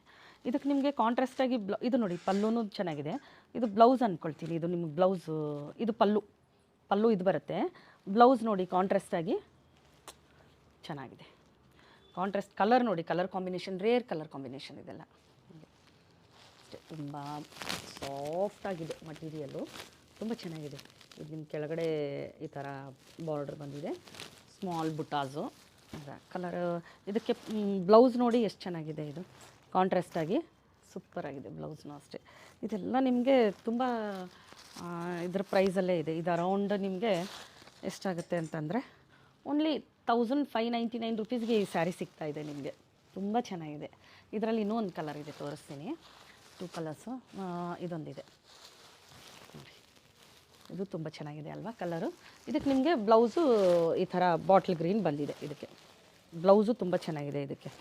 Speaker 1: ಇದಕ್ಕೆ ನಿಮಗೆ ಕಾಂಟ್ರಾಸ್ಟಾಗಿ ಇದು ನೋಡಿ ಪಲ್ಲುನೂ ಚೆನ್ನಾಗಿದೆ. ಇದು ಬ್ಲೌಸ್ ಅಂದ್ಕೊಳ್ತೀನಿ. ಇದು ನಿಮ್ಗೆ ಬ್ಲೌಸು, ಇದು ಪಲ್ಲು ಇದು ಬರುತ್ತೆ. ಬ್ಲೌಸ್ ನೋಡಿ ಕಾಂಟ್ರಾಸ್ಟಾಗಿ ಚೆನ್ನಾಗಿದೆ. ಕಾಂಟ್ರಾಸ್ಟ್ ಕಲರ್ ನೋಡಿ, colour combination rare colour combination ಇದೆಲ್ಲ ಅಷ್ಟೇ. ತುಂಬ ಸಾಫ್ಟಾಗಿದೆ ಮಟೀರಿಯಲ್ಲು, ತುಂಬ ಚೆನ್ನಾಗಿದೆ. ಇದು ನಿಮ್ಮ ಕೆಳಗಡೆ ಈ ಥರ ಬಾರ್ಡ್ರ್ ಬಂದಿದೆ, ಸ್ಮಾಲ್ ಬುಟಾಸು ಕಲರ್. ಇದಕ್ಕೆ ಬ್ಲೌಸ್ ನೋಡಿ ಎಷ್ಟು ಚೆನ್ನಾಗಿದೆ. ಇದು ಕಾಂಟ್ರಾಸ್ಟಾಗಿ ಸೂಪರಾಗಿದೆ ಬ್ಲೌಸ್ನೂ ಅಷ್ಟೇ. ಇದೆಲ್ಲ ನಿಮಗೆ ತುಂಬ ಇದರ ಪ್ರೈಸಲ್ಲೇ ಇದೆ. ಇದು ಅರೌಂಡ್ ನಿಮಗೆ ಎಷ್ಟಾಗುತ್ತೆ ಅಂತಂದರೆ ಓನ್ಲಿ 1599 ರುಪೀಸ್ಗೆ ಈ ಸ್ಯಾರಿ ಸಿಗ್ತಾಯಿದೆ ನಿಮಗೆ. ತುಂಬ ಚೆನ್ನಾಗಿದೆ. ಇದರಲ್ಲಿ ಇನ್ನೂ ಒಂದು ಕಲರ್ ಇದೆ, ತೋರಿಸ್ತೀನಿ. 2 ಕಲರ್ಸು. ಇದೊಂದಿದೆ ನೋಡಿ, ಇದು ತುಂಬ ಚೆನ್ನಾಗಿದೆ ಅಲ್ವಾ ಕಲರು. ಇದಕ್ಕೆ ನಿಮಗೆ ಬ್ಲೌಸು ಈ ಥರ ಬಾಟ್ಲ್ ಗ್ರೀನ್ ಬಂದಿದೆ. ಇದಕ್ಕೆ ಬ್ಲೌಸು ತುಂಬ ಚೆನ್ನಾಗಿದೆ. ಇದಕ್ಕೆ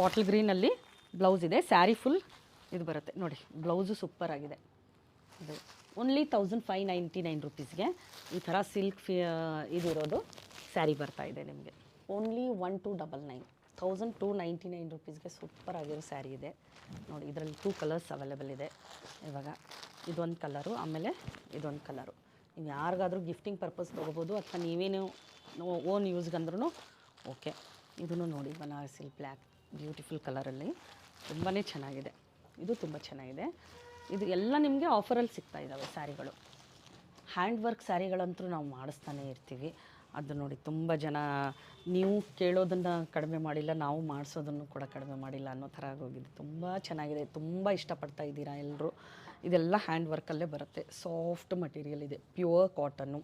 Speaker 1: ಬಾಟ್ಲ್ ಗ್ರೀನಲ್ಲಿ ಬ್ಲೌಸ್ ಇದೆ. ಸ್ಯಾರಿ ಫುಲ್ ಇದು ಬರುತ್ತೆ ನೋಡಿ. ಬ್ಲೌಸು ಸೂಪರಾಗಿದೆ. ಇದು ಓನ್ಲಿ 1599 ರುಪೀಸ್ಗೆ ಈ ಥರ ಸಿಲ್ಕ್ ಇದಿರೋದು ಸ್ಯಾರಿ ಬರ್ತಾಯಿದೆ ನಿಮಗೆ. ಓನ್ಲಿ 1299 1299 ರುಪೀಸ್ಗೆ ಸೂಪರ್ ಆಗಿರೋ ಸ್ಯಾರಿ ಇದೆ ನೋಡಿ. ಇದರಲ್ಲಿ 2 ಕಲರ್ಸ್ ಅವೈಲೇಬಲ್ ಇದೆ ಇವಾಗ. ಇದೊಂದು ಕಲರು, ಆಮೇಲೆ ಇದೊಂದು ಕಲರು. ನೀವು ಯಾರಿಗಾದ್ರೂ ಗಿಫ್ಟಿಂಗ್ ಪರ್ಪಸ್ ತೊಗೋಬೋದು, ಅಥವಾ ನೀವೇನು ಓನ್ ಯೂಸ್ಗಂದ್ರೂ ಓಕೆ. ಇದನ್ನು ನೋಡಿ ಬನಾರಸಿ ಬ್ಲ್ಯಾಕ್ ಬ್ಯೂಟಿಫುಲ್ ಕಲರಲ್ಲಿ ತುಂಬಾ ಚೆನ್ನಾಗಿದೆ. ಇದು ತುಂಬ ಚೆನ್ನಾಗಿದೆ. ಇದು ಎಲ್ಲ ನಿಮಗೆ ಆಫರಲ್ಲಿ ಸಿಗ್ತಾ ಇದ್ದಾವೆ ಸ್ಯಾರಿಗಳು. ಹ್ಯಾಂಡ್ ವರ್ಕ್ ಸ್ಯಾರಿಗಳಂತೂ ನಾವು ಮಾಡಿಸ್ತಾನೆ ಇರ್ತೀವಿ. ಅದು ನೋಡಿ ತುಂಬ ಜನ ನೀವು ಕೇಳೋದನ್ನು ಕಡಿಮೆ ಮಾಡಿಲ್ಲ, ನಾವು ಮಾಡಿಸೋದನ್ನು ಕೂಡ ಕಡಿಮೆ ಮಾಡಿಲ್ಲ ಅನ್ನೋ ಥರ ಆಗೋಗಿದೆ. ತುಂಬ ಚೆನ್ನಾಗಿದೆ, ತುಂಬ ಇಷ್ಟಪಡ್ತಾ ಇದ್ದೀರಾ ಎಲ್ಲರೂ. ಇದೆಲ್ಲ ಹ್ಯಾಂಡ್ ವರ್ಕಲ್ಲೇ ಬರುತ್ತೆ. ಸಾಫ್ಟ್ ಮಟೀರಿಯಲ್ ಇದೆ, ಪ್ಯೂರ್ ಕಾಟನ್ನು.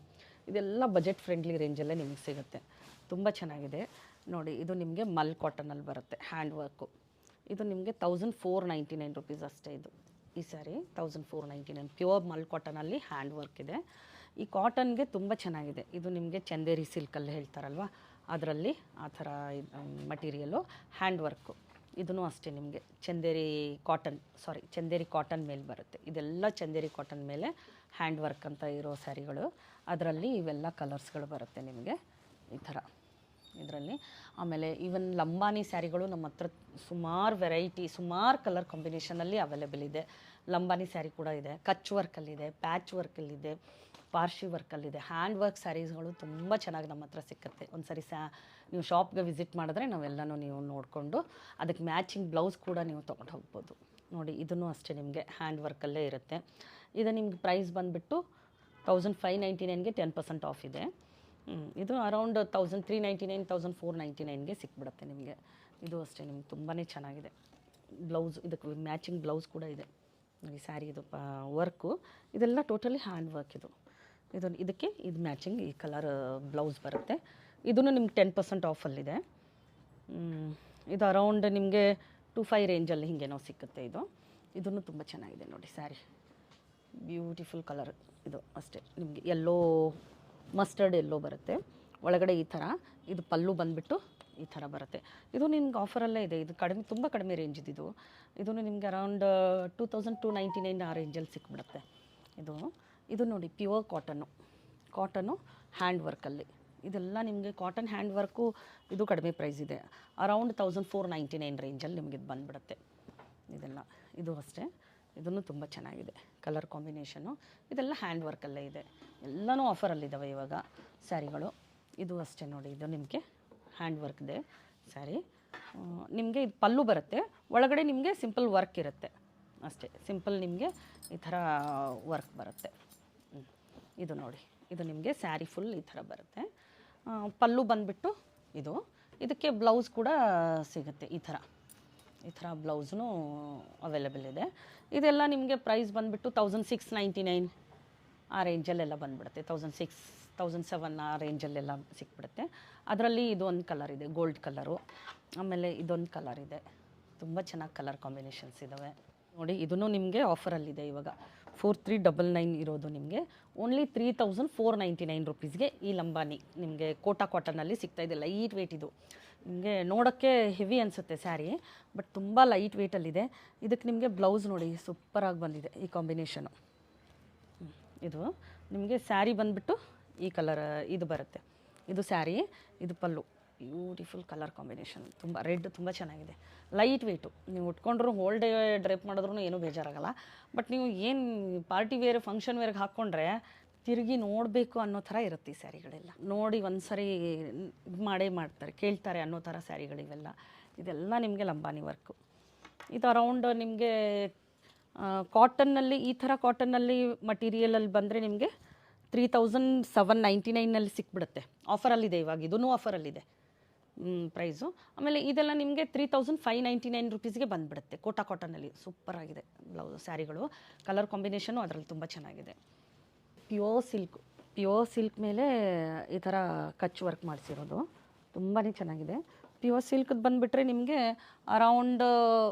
Speaker 1: ಇದೆಲ್ಲ ಬಜೆಟ್ ಫ್ರೆಂಡ್ಲಿ ರೇಂಜಲ್ಲೇ ನಿಮಗೆ ಸಿಗುತ್ತೆ. ತುಂಬ ಚೆನ್ನಾಗಿದೆ ನೋಡಿ. ಇದು ನಿಮಗೆ ಮಲ್ ಕಾಟನಲ್ಲಿ ಬರುತ್ತೆ ಹ್ಯಾಂಡ್ ವರ್ಕು. ಇದು ನಿಮಗೆ 1499 ರುಪೀಸ್ ಅಷ್ಟೇ. ಇದು ಈ ಸ್ಯಾರಿ 1499 ಪ್ಯೂರ್ ಮಲ್ ಕಾಟನಲ್ಲಿ ಹ್ಯಾಂಡ್ ವರ್ಕ್ ಇದೆ. ಈ ಕಾಟನ್ಗೆ ತುಂಬ ಚೆನ್ನಾಗಿದೆ. ಇದು ನಿಮಗೆ ಚಂದೇರಿ ಸಿಲ್ಕಲ್ಲಿ ಹೇಳ್ತಾರಲ್ವ, ಅದರಲ್ಲಿ ಆ ಥರ ಮಟೀರಿಯಲ್ಲು ಹ್ಯಾಂಡ್ ವರ್ಕು. ಇದೂ ಅಷ್ಟೇ ನಿಮಗೆ ಚಂದೇರಿ ಕಾಟನ್ ಮೇಲೆ ಬರುತ್ತೆ. ಇದೆಲ್ಲ ಚಂದೇರಿ ಕಾಟನ್ ಮೇಲೆ ಹ್ಯಾಂಡ್ ವರ್ಕ್ ಅಂತ ಇರೋ ಸ್ಯಾರಿಗಳು. ಅದರಲ್ಲಿ ಇವೆಲ್ಲ ಕಲರ್ಸ್ಗಳು ಬರುತ್ತೆ ನಿಮಗೆ ಈ ಥರ ಇದರಲ್ಲಿ. ಆಮೇಲೆ ಈವನ್ ಲಂಬಾನಿ ಸ್ಯಾರಿಗಳು ನಮ್ಮ ಹತ್ರ ಸುಮಾರು ವೆರೈಟಿ, ಸುಮಾರು ಕಲರ್ ಕಾಂಬಿನೇಷನಲ್ಲಿ ಅವೈಲೇಬಲ್ ಇದೆ. ಲಂಬಾನಿ ಸ್ಯಾರಿ ಕೂಡ ಇದೆ, ಕಚ್ ವರ್ಕಲ್ಲಿದೆ, ಪ್ಯಾಚ್ ವರ್ಕಲ್ಲಿದೆ, ಪಾರ್ಶಿ ವರ್ಕಲ್ಲಿದೆ. ಹ್ಯಾಂಡ್ ವರ್ಕ್ ಸ್ಯಾರೀಸ್ಗಳು ತುಂಬ ಚೆನ್ನಾಗಿ ನಮ್ಮ ಹತ್ರ ಸಿಕ್ಕುತ್ತೆ. ಒಂದು ಸರಿ ನೀವು ಶಾಪ್ಗೆ ವಿಸಿಟ್ ಮಾಡಿದ್ರೆ ನಾವೆಲ್ಲನೂ ನೀವು ನೋಡಿಕೊಂಡು ಅದಕ್ಕೆ ಮ್ಯಾಚಿಂಗ್ ಬ್ಲೌಸ್ ಕೂಡ ನೀವು ತೊಗೊಂಡು ಹೋಗ್ಬೋದು ನೋಡಿ. ಇದೂ ಅಷ್ಟೇ ನಿಮಗೆ ಹ್ಯಾಂಡ್ ವರ್ಕಲ್ಲೇ ಇರುತ್ತೆ. ಇದು ನಿಮ್ಗೆ ಪ್ರೈಸ್ ಬಂದುಬಿಟ್ಟು 1599ಗೆ 10% ಆಫ್ ಇದೆ. ಇದು ಅರೌಂಡ್ 1399 1499ಗೆ ಸಿಕ್ಬಿಡುತ್ತೆ ನಿಮಗೆ. ಇದು ಅಷ್ಟೇ ನಿಮ್ಗೆ ತುಂಬಾ ಚೆನ್ನಾಗಿದೆ. ಬ್ಲೌಸ್ ಇದಕ್ಕೆ ಮ್ಯಾಚಿಂಗ್ ಬ್ಲೌಸ್ ಕೂಡ ಇದೆ ನೋಡಿ. ಸ್ಯಾರಿ ಇದು ವರ್ಕು ಇದೆಲ್ಲ ಟೋಟಲಿ ಹ್ಯಾಂಡ್ ವರ್ಕ್. ಇದಕ್ಕೆ ಇದು ಮ್ಯಾಚಿಂಗ್ ಈ ಕಲರ್ ಬ್ಲೌಸ್ ಬರುತ್ತೆ. ಇದೂ ನಿಮ್ಗೆ 10% ಆಫಲ್ಲಿದೆ. ಇದು ಅರೌಂಡ್ ನಿಮಗೆ 25 ರೇಂಜಲ್ಲಿ ಹಿಂಗೇನೋ ಸಿಕ್ಕುತ್ತೆ. ಇದೂ ತುಂಬ ಚೆನ್ನಾಗಿದೆ ನೋಡಿ ಸ್ಯಾರಿ. ಬ್ಯೂಟಿಫುಲ್ ಕಲರ್ ಇದು ಅಷ್ಟೇ. ನಿಮಗೆ ಮಸ್ಟರ್ಡ್ ಎಲ್ಲೋ ಬರುತ್ತೆ ಒಳಗಡೆ ಈ ಥರ. ಇದು ಪಲ್ಲು ಬಂದುಬಿಟ್ಟು ಈ ಥರ ಬರುತ್ತೆ. ಇದು ನಿಮ್ಗೆ ಆಫರಲ್ಲೇ ಇದೆ. ಇದು ಕಡಿಮೆ, ತುಂಬ ಕಡಿಮೆ ರೇಂಜಿದ್ದು ಇದು. ಇದೂ ನಿಮಗೆ ಅರೌಂಡ್ 2299 ಆ ರೇಂಜಲ್ಲಿ ಸಿಕ್ಬಿಡುತ್ತೆ. ಇದು ನೋಡಿ ಪ್ಯೂರ್ ಕಾಟನ್ನು ಹ್ಯಾಂಡ್ ವರ್ಕಲ್ಲಿ. ಇದೆಲ್ಲ ನಿಮಗೆ ಕಾಟನ್ ಹ್ಯಾಂಡ್ ವರ್ಕು, ಇದು ಕಡಿಮೆ ಪ್ರೈಸ್ ಇದೆ. ಅರೌಂಡ್ 1499 ರೇಂಜಲ್ಲಿ ನಿಮಗೆ ಇದು ಬಂದುಬಿಡುತ್ತೆ. ಇದು ಅಷ್ಟೇ, ಇದನ್ನು ತುಂಬ ಚೆನ್ನಾಗಿದೆ ಕಲರ್ ಕಾಂಬಿನೇಷನು. ಇದೆಲ್ಲ ಹ್ಯಾಂಡ್ ವರ್ಕಲ್ಲೇ ಇದೆ. ಎಲ್ಲನೂ ಆಫರಲ್ಲಿದ್ದಾವೆ ಇವಾಗ ಸ್ಯಾರಿಗಳು. ಇದು ಅಷ್ಟೇ ನೋಡಿ, ಇದು ನಿಮಗೆ ಹ್ಯಾಂಡ್ ವರ್ಕ್ದೆ ಸ್ಯಾರಿ. ನಿಮಗೆ ಇದು ಪಲ್ಲು ಬರುತ್ತೆ, ಒಳಗಡೆ ನಿಮಗೆ ಸಿಂಪಲ್ ವರ್ಕ್ ಇರುತ್ತೆ ಅಷ್ಟೇ. ಸಿಂಪಲ್ ನಿಮಗೆ ಈ ಥರ ವರ್ಕ್ ಬರುತ್ತೆ. ಇದು ನೋಡಿ, ಇದು ನಿಮಗೆ ಸ್ಯಾರಿ ಫುಲ್ ಈ ಥರ ಬರುತ್ತೆ. ಪಲ್ಲು ಬಂದುಬಿಟ್ಟು ಇದಕ್ಕೆ ಬ್ಲೌಸ್ ಕೂಡ ಸಿಗುತ್ತೆ. ಈ ಥರ ಬ್ಲೌಸ್ನೂ ಅವೈಲೇಬಲ್ ಇದೆ. ಇದೆಲ್ಲ ನಿಮಗೆ ಪ್ರೈಸ್ ಬಂದುಬಿಟ್ಟು 1699 ಆ ರೇಂಜಲ್ಲೆಲ್ಲ ಬಂದುಬಿಡುತ್ತೆ. 1600, 1700 ಆ ರೇಂಜಲ್ಲೆಲ್ಲ ಸಿಕ್ಬಿಡುತ್ತೆ. ಅದರಲ್ಲಿ ಇದೊಂದು ಕಲರ್ ಇದೆ, ಗೋಲ್ಡ್ ಕಲರು. ಆಮೇಲೆ ಇದೊಂದು ಕಲರ್ ಇದೆ, ತುಂಬ ಚೆನ್ನಾಗಿ ಕಲರ್ ಕಾಂಬಿನೇಷನ್ಸ್ ಇದ್ದಾವೆ ನೋಡಿ. ಇದೂ ನಿಮಗೆ ಆಫರಲ್ಲಿದೆ ಇವಾಗ. 4399 ಇರೋದು ನಿಮಗೆ ಓನ್ಲಿ 3499 ರುಪೀಸ್ಗೆ ಈ ಲಂಬಾನಿ ನಿಮಗೆ ಕೋಟಾ ಕಾಟನಲ್ಲಿ ಸಿಗ್ತಾಯಿದೆ. ಲೈಟ್ ವೇಟ್ ಇದು. ನಿಮಗೆ ನೋಡೋಕ್ಕೆ ಹೆವಿ ಅನಿಸುತ್ತೆ ಸ್ಯಾರಿ, ಬಟ್ ತುಂಬ ಲೈಟ್ ವೇಟಲ್ಲಿದೆ. ಇದಕ್ಕೆ ನಿಮಗೆ ಬ್ಲೌಸ್ ನೋಡಿ ಸೂಪರಾಗಿ ಬಂದಿದೆ ಈ ಕಾಂಬಿನೇಷನು. ಇದು ನಿಮಗೆ ಸ್ಯಾರಿ ಬಂದುಬಿಟ್ಟು ಈ ಕಲರ್ ಇದು ಬರುತ್ತೆ. ಇದು ಸ್ಯಾರಿ, ಇದು ಪಲ್ಲು. ಬ್ಯೂಟಿಫುಲ್ ಕಲರ್ ಕಾಂಬಿನೇಷನ್, ತುಂಬ ರೆಡ್, ತುಂಬ ಚೆನ್ನಾಗಿದೆ. ಲೈಟ್ ವೇಟು, ನೀವು ಉಟ್ಕೊಂಡ್ರು ಹೋಲ್ ಡೇ ಡ್ರೈಪ್ ಮಾಡಿದ್ರೂ ಏನೂ ಬೇಜಾರಾಗಲ್ಲ. ಬಟ್ ನೀವು ಏನು ಪಾರ್ಟಿ ವೇರ್, ಫಂಕ್ಷನ್ ವೇರ್ಗೆ ಹಾಕ್ಕೊಂಡ್ರೆ ತಿರುಗಿ ನೋಡಬೇಕು ಅನ್ನೋ ಥರ ಇರುತ್ತೆ ಈ ಸ್ಯಾರಿಗಳೆಲ್ಲ. ನೋಡಿ ಒಂದು ಸರಿ ಇದು ಮಾಡ್ತಾರೆ, ಕೇಳ್ತಾರೆ ಅನ್ನೋ ಥರ ಸ್ಯಾರಿಗಳಿವೆಲ್ಲ. ಇದೆಲ್ಲ ನಿಮಗೆ ಲಂಬಾನಿ ವರ್ಕು. ಇದು ಅರೌಂಡ್ ನಿಮಗೆ ಕಾಟನ್ನಲ್ಲಿ, ಈ ಥರ ಕಾಟನ್ನಲ್ಲಿ ಮಟೀರಿಯಲಲ್ಲಿ ಬಂದರೆ ನಿಮಗೆ 3799 ಸಿಕ್ಬಿಡುತ್ತೆ. ಆಫರಲ್ಲಿದೆ ಇವಾಗ, ಇದೂ ಆಫರಲ್ಲಿದೆ ಪ್ರೈಸು. ಆಮೇಲೆ ಇದೆಲ್ಲ ನಿಮಗೆ 3599 ರುಪೀಸ್ಗೆ ಬಂದುಬಿಡುತ್ತೆ ಕೋಟಾ ಕಾಟನಲ್ಲಿ. ಸೂಪರಾಗಿದೆ ಬ್ಲೌಸ್ ಸ್ಯಾರಿಗಳು. ಕಲರ್ ಕಾಂಬಿನೇಷನು ಅದರಲ್ಲಿ ತುಂಬ ಚೆನ್ನಾಗಿದೆ. ಪ್ಯೂರ್ ಸಿಲ್ಕ್ ಮೇಲೆ ಈ ಥರ ಕಚ್ ವರ್ಕ್ ಮಾಡಿಸಿರೋದು ತುಂಬಾ ಚೆನ್ನಾಗಿದೆ. ಪ್ಯೂರ್ ಸಿಲ್ಕ್ದು ಬಂದುಬಿಟ್ರೆ ನಿಮಗೆ ಅರೌಂಡ್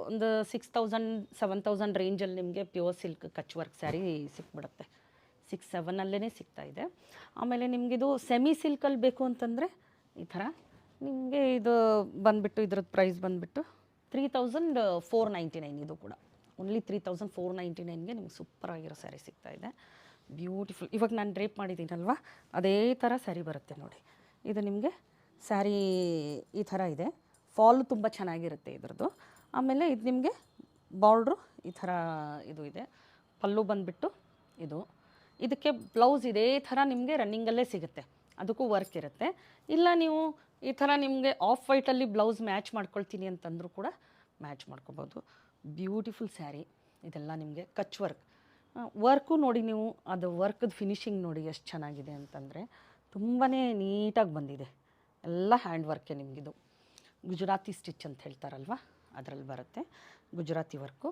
Speaker 1: ಒಂದು 6000, 7000 ರೇಂಜಲ್ಲಿ ನಿಮಗೆ ಪ್ಯೂರ್ ಸಿಲ್ಕ್ ಕಚ್ ವರ್ಕ್ ಸ್ಯಾರಿ ಸಿಕ್ಬಿಡುತ್ತೆ. 6-7 ಸಿಗ್ತಾಯಿದೆ. ಆಮೇಲೆ ನಿಮಗಿದು ಸೆಮಿ ಸಿಲ್ಕಲ್ಲಿ ಬೇಕು ಅಂತಂದರೆ ಈ ಥರ ನಿಮಗೆ ಇದು ಬಂದುಬಿಟ್ಟು ಇದ್ರದ್ದು ಪ್ರೈಸ್ ಬಂದುಬಿಟ್ಟು 3499. ಇದು ಕೂಡ ಓನ್ಲಿ 3499ಗೆ ನಿಮ್ಗೆ ಸೂಪರಾಗಿರೋ ಸ್ಯಾರಿ ಸಿಗ್ತಾಯಿದೆ. ಬ್ಯೂಟಿಫುಲ್. ಇವಾಗ ನಾನು ಡ್ರೇಪ್ ಮಾಡಿದ್ದೀನಲ್ವ, ಅದೇ ಥರ ಸ್ಯಾರಿ ಬರುತ್ತೆ ನೋಡಿ. ಇದು ನಿಮಗೆ ಸ್ಯಾರಿ ಈ ಥರ ಇದೆ. ಫಾಲು ತುಂಬ ಚೆನ್ನಾಗಿರುತ್ತೆ ಇದ್ರದ್ದು. ಆಮೇಲೆ ಇದು ನಿಮಗೆ ಬಾರ್ಡ್ರು ಈ ಥರ ಇದು ಇದೆ. ಪಲ್ಲು ಬಂದುಬಿಟ್ಟು ಇದಕ್ಕೆ ಬ್ಲೌಸ್ ಇದೇ ಥರ ನಿಮಗೆ ರನ್ನಿಂಗಲ್ಲೇ ಸಿಗುತ್ತೆ, ಅದಕ್ಕೂ ವರ್ಕ್ ಇರುತ್ತೆ. ಇಲ್ಲ ನೀವು ಈ ಥರ ನಿಮಗೆ ಆಫ್ ವೈಟಲ್ಲಿ ಬ್ಲೌಸ್ ಮ್ಯಾಚ್ ಮಾಡ್ಕೊಳ್ತೀನಿ ಅಂತಂದರೂ ಕೂಡ ಮ್ಯಾಚ್ ಮಾಡ್ಕೊಬೋದು. ಬ್ಯೂಟಿಫುಲ್ ಸ್ಯಾರಿ. ಇದೆಲ್ಲ ನಿಮಗೆ ಕಚ್ ವರ್ಕು ನೋಡಿ, ನೀವು ಅದು ವರ್ಕ್ದು ಫಿನಿಶಿಂಗ್ ನೋಡಿ ಎಷ್ಟು ಚೆನ್ನಾಗಿದೆ ಅಂತಂದರೆ ತುಂಬಾ ನೀಟಾಗಿ ಬಂದಿದೆ. ಎಲ್ಲ ಹ್ಯಾಂಡ್ ವರ್ಕೆ ನಿಮಗಿದು. ಗುಜರಾತಿ ಸ್ಟಿಚ್ ಅಂತ ಹೇಳ್ತಾರಲ್ವ, ಅದರಲ್ಲಿ ಬರುತ್ತೆ ಗುಜರಾತಿ ವರ್ಕು.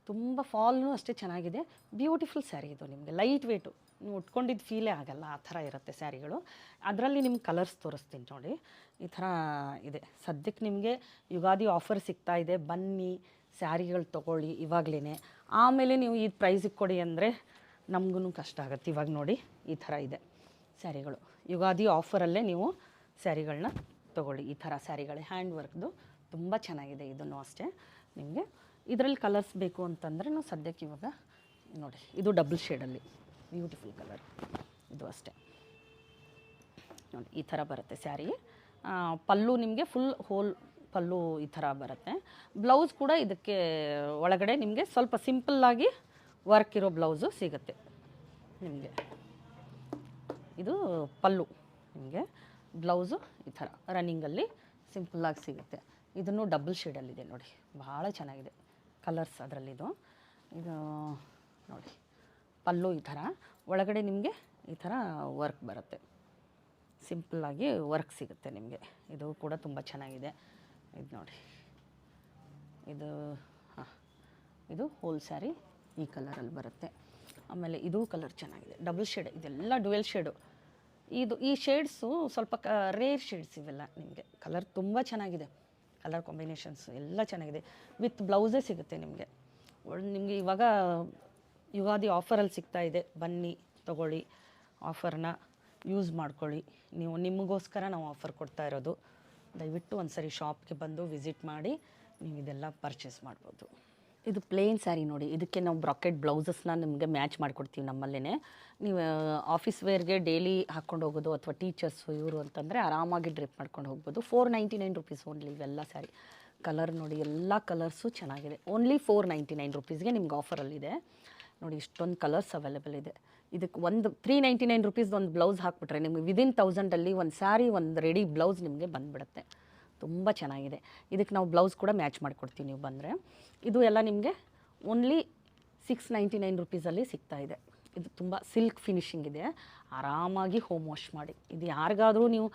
Speaker 1: ತುಂಬ ಫಾಲ್ನೂ ಅಷ್ಟೇ ಚೆನ್ನಾಗಿದೆ. ಬ್ಯೂಟಿಫುಲ್ ಸ್ಯಾರಿ ಇದು. ನಿಮಗೆ ಲೈಟ್ ವೇಟು, ನೀವು ಉಟ್ಕೊಂಡಿದ್ದು ಫೀಲೇ ಆಗಲ್ಲ, ಆ ಥರ ಇರುತ್ತೆ ಸ್ಯಾರಿಗಳು. ಅದರಲ್ಲಿ ನಿಮ್ಗೆ ಕಲರ್ಸ್ ತೋರಿಸ್ತೀನಿ ನೋಡಿ. ಈ ಥರ ಇದೆ. ಸದ್ಯಕ್ಕೆ ನಿಮಗೆ ಯುಗಾದಿ ಆಫರ್ ಸಿಗ್ತಾ ಇದೆ, ಬನ್ನಿ ಸ್ಯಾರಿಗಳು ತೊಗೊಳ್ಳಿ ಇವಾಗಲೇ. ಆಮೇಲೆ ನೀವು ಈ ಪ್ರೈಸಿಗೆ ಕೊಡಿ ಅಂದರೆ ನಮಗೂ ಕಷ್ಟ ಆಗುತ್ತೆ. ಇವಾಗ ನೋಡಿ ಈ ಥರ ಇದೆ ಸ್ಯಾರಿಗಳು. ಯುಗಾದಿ ಆಫರಲ್ಲೇ ನೀವು ಸ್ಯಾರಿಗಳನ್ನ ತೊಗೊಳ್ಳಿ. ಈ ಥರ ಸ್ಯಾರಿಗಳೇ ಹ್ಯಾಂಡ್ ವರ್ಕ್ದು ತುಂಬ ಚೆನ್ನಾಗಿದೆ. ಇದನ್ನು ಅಷ್ಟೇ ನಿಮಗೆ ಇದರಲ್ಲಿ ಕಲರ್ಸ್ ಬೇಕು ಅಂತಂದರೆ ನಾವು ಸದ್ಯಕ್ಕೆ ಇವಾಗ ನೋಡಿ, ಇದು ಡಬಲ್ ಶೇಡಲ್ಲಿ ಬ್ಯೂಟಿಫುಲ್ ಕಲರ್. ಇದು ಅಷ್ಟೇ ನೋಡಿ, ಈ ಥರ ಬರುತ್ತೆ ಸ್ಯಾರಿ. ಪಲ್ಲು ನಿಮಗೆ ಫುಲ್ ಹೋಲ್ ಪಲ್ಲು ಈ ಥರ ಬರುತ್ತೆ. ಬ್ಲೌಸ್ ಕೂಡ ಇದಕ್ಕೆ ಒಳಗಡೆ ನಿಮಗೆ ಸ್ವಲ್ಪ ಸಿಂಪಲ್ಲಾಗಿ ವರ್ಕ್ ಇರೋ ಬ್ಲೌಸು ಸಿಗುತ್ತೆ ನಿಮಗೆ. ಇದು ಪಲ್ಲು, ನಿಮಗೆ ಬ್ಲೌಸು ಈ ಥರ ರನ್ನಿಂಗಲ್ಲಿ ಸಿಂಪಲ್ಲಾಗಿ ಸಿಗುತ್ತೆ. ಇದನ್ನು ಡಬಲ್ ಶೇಡಲ್ಲಿದೆ ನೋಡಿ, ಭಾಳ ಚೆನ್ನಾಗಿದೆ ಕಲರ್ಸ್ ಅದರಲ್ಲಿದು. ಇದು ನೋಡಿ ಪಲ್ಲು ಈ ಥರ, ಒಳಗಡೆ ನಿಮಗೆ ಈ ಥರ ವರ್ಕ್ ಬರುತ್ತೆ, ಸಿಂಪಲ್ಲಾಗಿ ವರ್ಕ್ ಸಿಗುತ್ತೆ ನಿಮಗೆ. ಇದು ಕೂಡ ತುಂಬ ಚೆನ್ನಾಗಿದೆ. ಇದು ನೋಡಿ, ಇದು ಹೋಲ್ ಸ್ಯಾರಿ ಈ ಕಲರಲ್ಲಿ ಬರುತ್ತೆ. ಆಮೇಲೆ ಇದು ಕಲರ್ ಚೆನ್ನಾಗಿದೆ, ಡಬಲ್ ಶೇಡ್. ಇದೆಲ್ಲ ಡ್ಯುವೆಲ್ ಶೇಡು. ಈ ಶೇಡ್ಸು ಸ್ವಲ್ಪ ರೇರ್ ಶೇಡ್ಸ್ ಇವೆಲ್ಲ. ನಿಮಗೆ ಕಲರ್ ತುಂಬ ಚೆನ್ನಾಗಿದೆ, ಕಲರ್ ಕಾಂಬಿನೇಷನ್ಸು ಎಲ್ಲ ಚೆನ್ನಾಗಿದೆ. ವಿತ್ ಬ್ಲೌಸೇ ಸಿಗುತ್ತೆ ನಿಮಗೆ. ನಿಮಗೆ ಇವಾಗ ಯುಗಾದಿ ಆಫರಲ್ಲಿ ಸಿಗ್ತಾ ಇದೆ, ಬನ್ನಿ ತೊಗೊಳ್ಳಿ, ಆಫರ್ನ ಯೂಸ್ ಮಾಡ್ಕೊಳ್ಳಿ. ನೀವು ನಿಮಗೋಸ್ಕರ ನಾವು ಆಫರ್ ಕೊಡ್ತಾ ಇರೋದು. ದಯವಿಟ್ಟು ಒಂದು ಸರಿ ಶಾಪ್ಗೆ ಬಂದು ವಿಸಿಟ್ ಮಾಡಿ ನೀವು ಇದೆಲ್ಲ ಪರ್ಚೇಸ್ ಮಾಡ್ಬೋದು. ಇದು ಪ್ಲೇನ್ ಸ್ಯಾರಿ ನೋಡಿ, ಇದಕ್ಕೆ ನಾವು ಬ್ರಾಕೆಟ್ ಬ್ಲೌಸಸ್ನ ನಿಮಗೆ ಮ್ಯಾಚ್ ಮಾಡಿಕೊಡ್ತೀವಿ ನಮ್ಮಲ್ಲೇ. ನೀವು ಆಫೀಸ್ ವೇರ್ಗೆ ಡೈಲಿ ಹಾಕ್ಕೊಂಡು ಹೋಗೋದು ಅಥವಾ ಟೀಚರ್ಸು ಇವರು ಅಂತಂದರೆ ಆರಾಮಾಗಿ ಡ್ರಿಪ್ ಮಾಡ್ಕೊಂಡು ಹೋಗ್ಬೋದು. 499 ರುಪೀಸ್ ಓನ್ಲಿ ಇವೆಲ್ಲ ಸ್ಯಾರಿ. ಕಲರ್ ನೋಡಿ, ಎಲ್ಲ ಕಲರ್ಸು ಚೆನ್ನಾಗಿದೆ. ಓನ್ಲಿ 499 ರುಪೀಸ್ಗೆ ನಿಮ್ಗೆ ಆಫರಲ್ಲಿದೆ ನೋಡಿ. ಇಷ್ಟೊಂದು ಕಲರ್ಸ್ ಅವೈಲೇಬಲ್ ಇದೆ. ಇದಕ್ಕೆ ಒಂದು 399 ರುಪೀಸ್ದು ಒಂದು ಬ್ಲೌಸ್ ಹಾಕ್ಬಿಟ್ರೆ ನಿಮಗೆ ವಿದಿನ್ 1000ಅಲ್ಲಿ ಒಂದು ಸ್ಯಾರಿ, ಒಂದು ರೆಡಿ ಬ್ಲೌಸ್ ನಿಮಗೆ ಬಂದುಬಿಡುತ್ತೆ. ತುಂಬ ಚೆನ್ನಾಗಿದೆ. ಇದಕ್ಕೆ ನಾವು ಬ್ಲೌಸ್ ಕೂಡ ಮ್ಯಾಚ್ ಮಾಡಿಕೊಡ್ತೀವಿ ನೀವು ಬಂದರೆ. ಇದು ಎಲ್ಲ ನಿಮಗೆ ಓನ್ಲಿ 699 ರುಪೀಸಲ್ಲಿ ಸಿಗ್ತಾಯಿದೆ. ಇದು ತುಂಬ ಸಿಲ್ಕ್ ಫಿನಿಶಿಂಗ್ ಇದೆ. ಆರಾಮಾಗಿ ಹೋಮ್ ವಾಶ್ ಮಾಡಿ. ಇದು ಯಾರಿಗಾದರೂ ನೀವು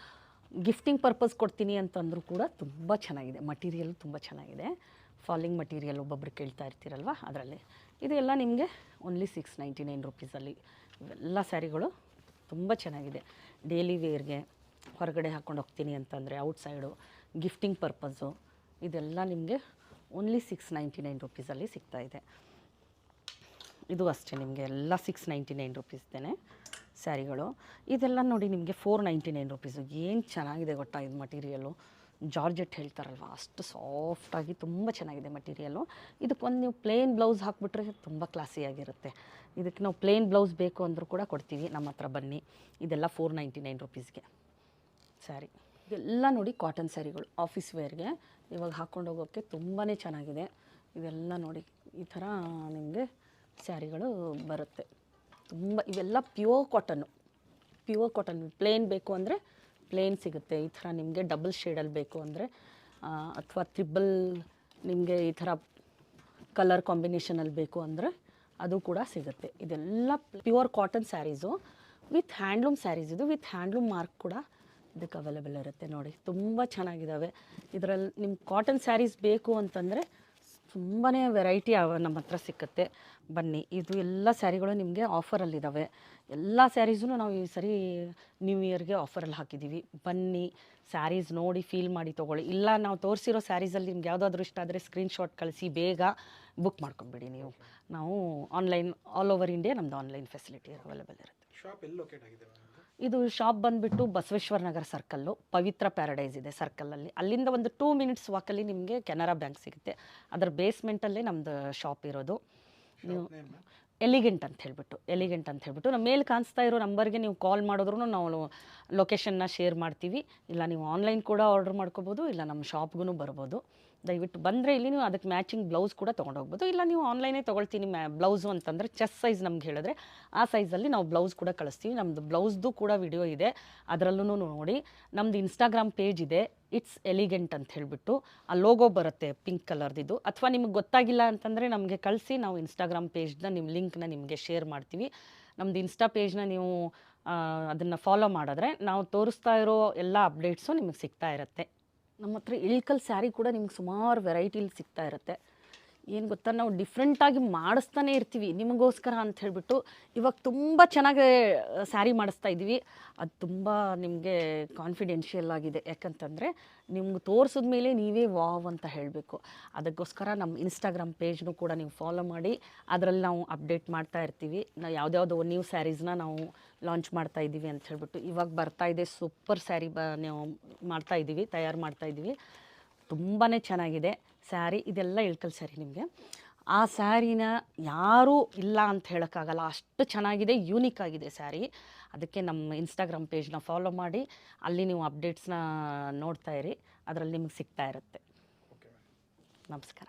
Speaker 1: ಗಿಫ್ಟಿಂಗ್ ಪರ್ಪಸ್ ಕೊಡ್ತೀನಿ ಅಂತಂದರೂ ಕೂಡ ತುಂಬ ಚೆನ್ನಾಗಿದೆ. ಮಟೀರಿಯಲ್ ತುಂಬ ಚೆನ್ನಾಗಿದೆ. ಫಾಲಿಂಗ್ ಮಟೀರಿಯಲ್ ಒಬ್ಬೊಬ್ರು ಕೇಳ್ತಾ ಇರ್ತೀರಲ್ವ, ಅದರಲ್ಲಿ ಇದು ಎಲ್ಲ ನಿಮಗೆ ಓನ್ಲಿ 699 ರುಪೀಸಲ್ಲಿ. ಇವೆಲ್ಲ ಸ್ಯಾರಿಗಳು ತುಂಬ ಚೆನ್ನಾಗಿದೆ. ಡೈಲಿ ವೇರ್ಗೆ ಹೊರಗಡೆ ಹಾಕ್ಕೊಂಡು ಹೋಗ್ತೀನಿ ಅಂತಂದರೆ ಔಟ್ಸೈಡು ಗಿಫ್ಟಿಂಗ್ ಪರ್ಪಸ್ಸು ಇದೆಲ್ಲ ನಿಮಗೆ ಓನ್ಲಿ 699 ರುಪೀಸಲ್ಲಿ ಸಿಗ್ತಾಯಿದೆ. ಇದು ಅಷ್ಟೇ ನಿಮಗೆ ಎಲ್ಲ 699 ರುಪೀಸ್ದೇ ಸ್ಯಾರಿಗಳು. ಇದೆಲ್ಲ ನೋಡಿ ನಿಮಗೆ 499 ರುಪೀಸು. ಏನು ಚೆನ್ನಾಗಿದೆ ಗೊತ್ತಾ ಇದು ಮಟೀರಿಯಲ್ಲು. ಜಾರ್ಜೆಟ್ ಹೇಳ್ತಾರಲ್ವ, ಅಷ್ಟು ಸಾಫ್ಟಾಗಿ ತುಂಬ ಚೆನ್ನಾಗಿದೆ ಮಟೀರಿಯಲ್ಲು. ಇದಕ್ಕೊಂದು ನೀವು ಪ್ಲೇನ್ ಬ್ಲೌಸ್ ಹಾಕ್ಬಿಟ್ರೆ ತುಂಬ ಕ್ಲಾಸಿಯಾಗಿರುತ್ತೆ. ಇದಕ್ಕೆ ನಾವು ಪ್ಲೇನ್ ಬ್ಲೌಸ್ ಬೇಕು ಅಂದರೂ ಕೂಡ ಕೊಡ್ತೀವಿ, ನಮ್ಮ ಹತ್ರ ಬನ್ನಿ. ಇದೆಲ್ಲ 499 ರುಪೀಸ್ಗೆ ಸ್ಯಾರಿ. ಇದೆಲ್ಲ ನೋಡಿ ಕಾಟನ್ ಸ್ಯಾರಿಗಳು ಆಫೀಸ್ ವೇರ್ಗೆ ಇವಾಗ ಹಾಕ್ಕೊಂಡು ಹೋಗೋಕ್ಕೆ ತುಂಬಾ ಚೆನ್ನಾಗಿದೆ. ಇದೆಲ್ಲ ನೋಡಿ ಈ ಥರ ನಿಮಗೆ ಸ್ಯಾರಿಗಳು ಬರುತ್ತೆ. ತುಂಬ ಇವೆಲ್ಲ ಪ್ಯೂರ್ ಕಾಟನ್. ಪ್ಲೇನ್ ಬೇಕು ಅಂದರೆ ಪ್ಲೇನ್ ಸಿಗುತ್ತೆ. ಈ ಥರ ನಿಮಗೆ ಡಬಲ್ ಶೇಡಲ್ಲಿ ಬೇಕು ಅಂದರೆ ಅಥವಾ ತ್ರಿಬಲ್ ನಿಮಗೆ ಈ ಥರ ಕಲರ್ ಕಾಂಬಿನೇಷನಲ್ಲಿ ಬೇಕು ಅಂದರೆ ಅದು ಕೂಡ ಸಿಗುತ್ತೆ. ಇದೆಲ್ಲ pure cotton saris with handloom saris. ಇದು ವಿತ್ ಹ್ಯಾಂಡ್ಲೂಮ್ ಮಾರ್ಕ್ ಕೂಡ ಇದಕ್ಕೆ ಅವೈಲೇಬಲ್ ಇರುತ್ತೆ ನೋಡಿ. ತುಂಬ ಚೆನ್ನಾಗಿದ್ದಾವೆ. ಇದರಲ್ಲಿ ನಿಮ್ಗೆ ಕಾಟನ್ ಸ್ಯಾರೀಸ್ ಬೇಕು ಅಂತಂದರೆ ತುಂಬಾ ವೆರೈಟಿ ನಮ್ಮ ಹತ್ರ ಸಿಕ್ಕುತ್ತೆ. ಬನ್ನಿ. ಇದು ಎಲ್ಲ ಸ್ಯಾರಿಗಳು ನಿಮಗೆ ಆಫರಲ್ಲಿದ್ದಾವೆ. ಎಲ್ಲ ಸ್ಯಾರೀಸೂ ನಾವು ಈ ಸರಿ ನ್ಯೂ ಇಯರ್ಗೆ ಆಫರಲ್ಲಿ ಹಾಕಿದ್ದೀವಿ. ಬನ್ನಿ, ಸ್ಯಾರೀಸ್ ನೋಡಿ ಫೀಲ್ ಮಾಡಿ ತೊಗೊಳ್ಳಿ. ಇಲ್ಲ ನಾವು ತೋರಿಸಿರೋ ಸ್ಯಾರೀಸಲ್ಲಿ ನಿಮ್ಗೆ ಯಾವುದಾದ್ರೂ ಇಷ್ಟ ಆದರೆ ಸ್ಕ್ರೀನ್ಶಾಟ್ ಕಳಿಸಿ ಬೇಗ ಬುಕ್ ಮಾಡ್ಕೊಂಬಿಡಿ ನೀವು. ನಾವು ಆನ್ಲೈನ್ ಆಲ್ ಓವರ್ ಇಂಡಿಯಾ ನಮ್ಮದು ಆನ್ಲೈನ್ ಫೆಸಿಲಿಟಿ ಅವೈಲೇಬಲ್ ಇರುತ್ತೆ.
Speaker 2: ಶಾಪ್ ಎಲ್ಲಿ ಲೊಕೇಟ್ ಆಗಿದೆ?
Speaker 1: ಇದು ಶಾಪ್ ಬಂದುಬಿಟ್ಟು ಬಸವೇಶ್ವರ ನಗರ ಸರ್ಕಲ್ಲು, ಪವಿತ್ರ ಪ್ಯಾರಡೈಸ್ ಇದೆ ಸರ್ಕಲಲ್ಲಿ. ಅಲ್ಲಿಂದ ಒಂದು 2 ಮಿನಿಟ್ಸ್ ವಾಕಲ್ಲಿ ನಿಮಗೆ ಕೆನರಾ ಬ್ಯಾಂಕ್ ಸಿಗುತ್ತೆ. ಅದರ ಬೇಸ್ಮೆಂಟಲ್ಲೇ ನಮ್ಮದು ಶಾಪ್ ಇರೋದು. ನೀವು ಎಲಿಗೆಂಟ್ ಅಂತ ಹೇಳ್ಬಿಟ್ಟು ನಮ್ಮ ಮೇಲೆ ಕಾಣಿಸ್ತಾ ಇರೋ ನಂಬರ್ಗೆ ನೀವು ಕಾಲ್ ಮಾಡಿದ್ರೂ ನಾವು ಲೊಕೇಶನ್ನ ಶೇರ್ ಮಾಡ್ತೀವಿ. ಇಲ್ಲ ನೀವು ಆನ್ಲೈನ್ ಕೂಡ ಆರ್ಡ್ರ್ ಮಾಡ್ಕೋಬೋದು, ಇಲ್ಲ ನಮ್ಮ ಶಾಪ್ಗೂ ಬರ್ಬೋದು. ದಯವಿಟ್ಟು ಬಂದರೆ ಇಲ್ಲಿ ನೀವು ಅದಕ್ಕೆ ಮ್ಯಾಚಿಂಗ್ ಬ್ಲೌಸ್ ಕೂಡ ತೊಗೊಂಡೋಗ್ಬೋದು. ಇಲ್ಲ ನೀವು ಆನ್ಲೈನೇ ತೊಗೊಳ್ತೀನಿ ಬ್ಲೌಸು ಅಂತಂದರೆ ಚೆಸ್ಟ್ ಸೈಜ್ ನಮ್ಗೆ ಹೇಳಿದ್ರೆ ಆ ಸೈಜಲ್ಲಿ ನಾವು ಬ್ಲೌಸ್ ಕೂಡ ಕಳಿಸ್ತೀವಿ. ನಮ್ಮದು ಬ್ಲೌಸ್ದು ಕೂಡ ವಿಡಿಯೋ ಇದೆ, ಅದರಲ್ಲೂ ನೋಡಿ. ನಮ್ಮದು ಇನ್ಸ್ಟಾಗ್ರಾಮ್ ಪೇಜ್ ಇದೆ, ಇಟ್ಸ್ ಎಲಿಗೆಂಟ್ ಅಂತ ಹೇಳಿಬಿಟ್ಟು. ಆ ಲೋಗೋ ಬರುತ್ತೆ ಪಿಂಕ್ ಕಲರ್ದಿದ್ದು. ಅಥವಾ ನಿಮಗೆ ಗೊತ್ತಾಗಿಲ್ಲ ಅಂತಂದರೆ ನಮಗೆ ಕಳಿಸಿ, ನಾವು ಇನ್ಸ್ಟಾಗ್ರಾಮ್ ಪೇಜ್ನ ನಿಮ್ಮ ಲಿಂಕ್ನ ನಿಮಗೆ ಶೇರ್ ಮಾಡ್ತೀವಿ. ನಮ್ಮದು ಇನ್ಸ್ಟಾ ಪೇಜ್ನ ನೀವು ಅದನ್ನು ಫಾಲೋ ಮಾಡಿದ್ರೆ ನಾವು ತೋರಿಸ್ತಾ ಇರೋ ಎಲ್ಲ ಅಪ್ಡೇಟ್ಸು ನಿಮಗೆ ಸಿಗ್ತಾ ಇರುತ್ತೆ. ನಮ್ಮ ಹತ್ರ ಇಳ್ಕಲ್ ಸ್ಯಾರಿ ಕೂಡ ನಿಮ್ಗೆ ಸುಮಾರು ವೆರೈಟಿಲಿ ಸಿಗ್ತಾ ಇರುತ್ತೆ. ಏನು ಗೊತ್ತಾ, ನಾವು ಡಿಫ್ರೆಂಟಾಗಿ ಮಾಡಿಸ್ತಾನೆ ಇರ್ತೀವಿ ನಿಮಗೋಸ್ಕರ ಅಂತ ಹೇಳಿಬಿಟ್ಟು. ಇವಾಗ ತುಂಬ ಚೆನ್ನಾಗಿ ಸ್ಯಾರಿ ಮಾಡಿಸ್ತಾ ಇದ್ದೀವಿ. ಅದು ತುಂಬ ನಿಮಗೆ ಕಾನ್ಫಿಡೆನ್ಷಿಯಲ್ ಆಗಿದೆ. ಯಾಕಂತಂದರೆ ನಿಮ್ಗೆ ತೋರಿಸಿದ ಮೇಲೆ ನೀವೇ ವಾವ್ ಅಂತ ಹೇಳಬೇಕು. ಅದಕ್ಕೋಸ್ಕರ ನಮ್ಮ ಇನ್ಸ್ಟಾಗ್ರಾಮ್ ಪೇಜ್ನೂ ಕೂಡ ನೀವು ಫಾಲೋ ಮಾಡಿ. ಅದರಲ್ಲಿ ನಾವು ಅಪ್ಡೇಟ್ ಮಾಡ್ತಾ ಇರ್ತೀವಿ. ನಾವು ಯಾವುದ್ಯಾವುದೋ ನ್ಯೂ ಸ್ಯಾರೀಸ್ನ ನಾವು ಲಾಂಚ್ ಮಾಡ್ತಾ ಇದ್ದೀವಿ ಅಂತ ಹೇಳ್ಬಿಟ್ಟು. ಇವಾಗ ಬರ್ತಾ ಇದೆ ಸೂಪರ್ ಸ್ಯಾರಿ ನಾವು ತಯಾರು ಮಾಡ್ತಾ ಇದ್ದೀವಿ. ತುಂಬಾ ಚೆನ್ನಾಗಿದೆ ಸ್ಯಾರಿ. ಇದೆಲ್ಲ ಇಳ್ಕಲ್ ಸ್ಯಾರಿ ನಿಮಗೆ. ಆ ಸ್ಯಾರಿನ ಯಾರೂ ಇಲ್ಲ ಅಂತ ಹೇಳೋಕ್ಕಾಗಲ್ಲ, ಅಷ್ಟು ಚೆನ್ನಾಗಿದೆ, ಯೂನಿಕ್ ಆಗಿದೆ ಸ್ಯಾರಿ. ಅದಕ್ಕೆ ನಮ್ಮ ಇನ್ಸ್ಟಾಗ್ರಾಮ್ ಪೇಜ್ನ ಫಾಲೋ ಮಾಡಿ, ಅಲ್ಲಿ ನೀವು ಅಪ್ಡೇಟ್ಸ್ನ ನೋಡ್ತಾ ಇರಿ. ಅದರಲ್ಲಿ ನಿಮಗೆ ಸಿಗ್ತಾ ಇರುತ್ತೆ. ನಮಸ್ಕಾರ.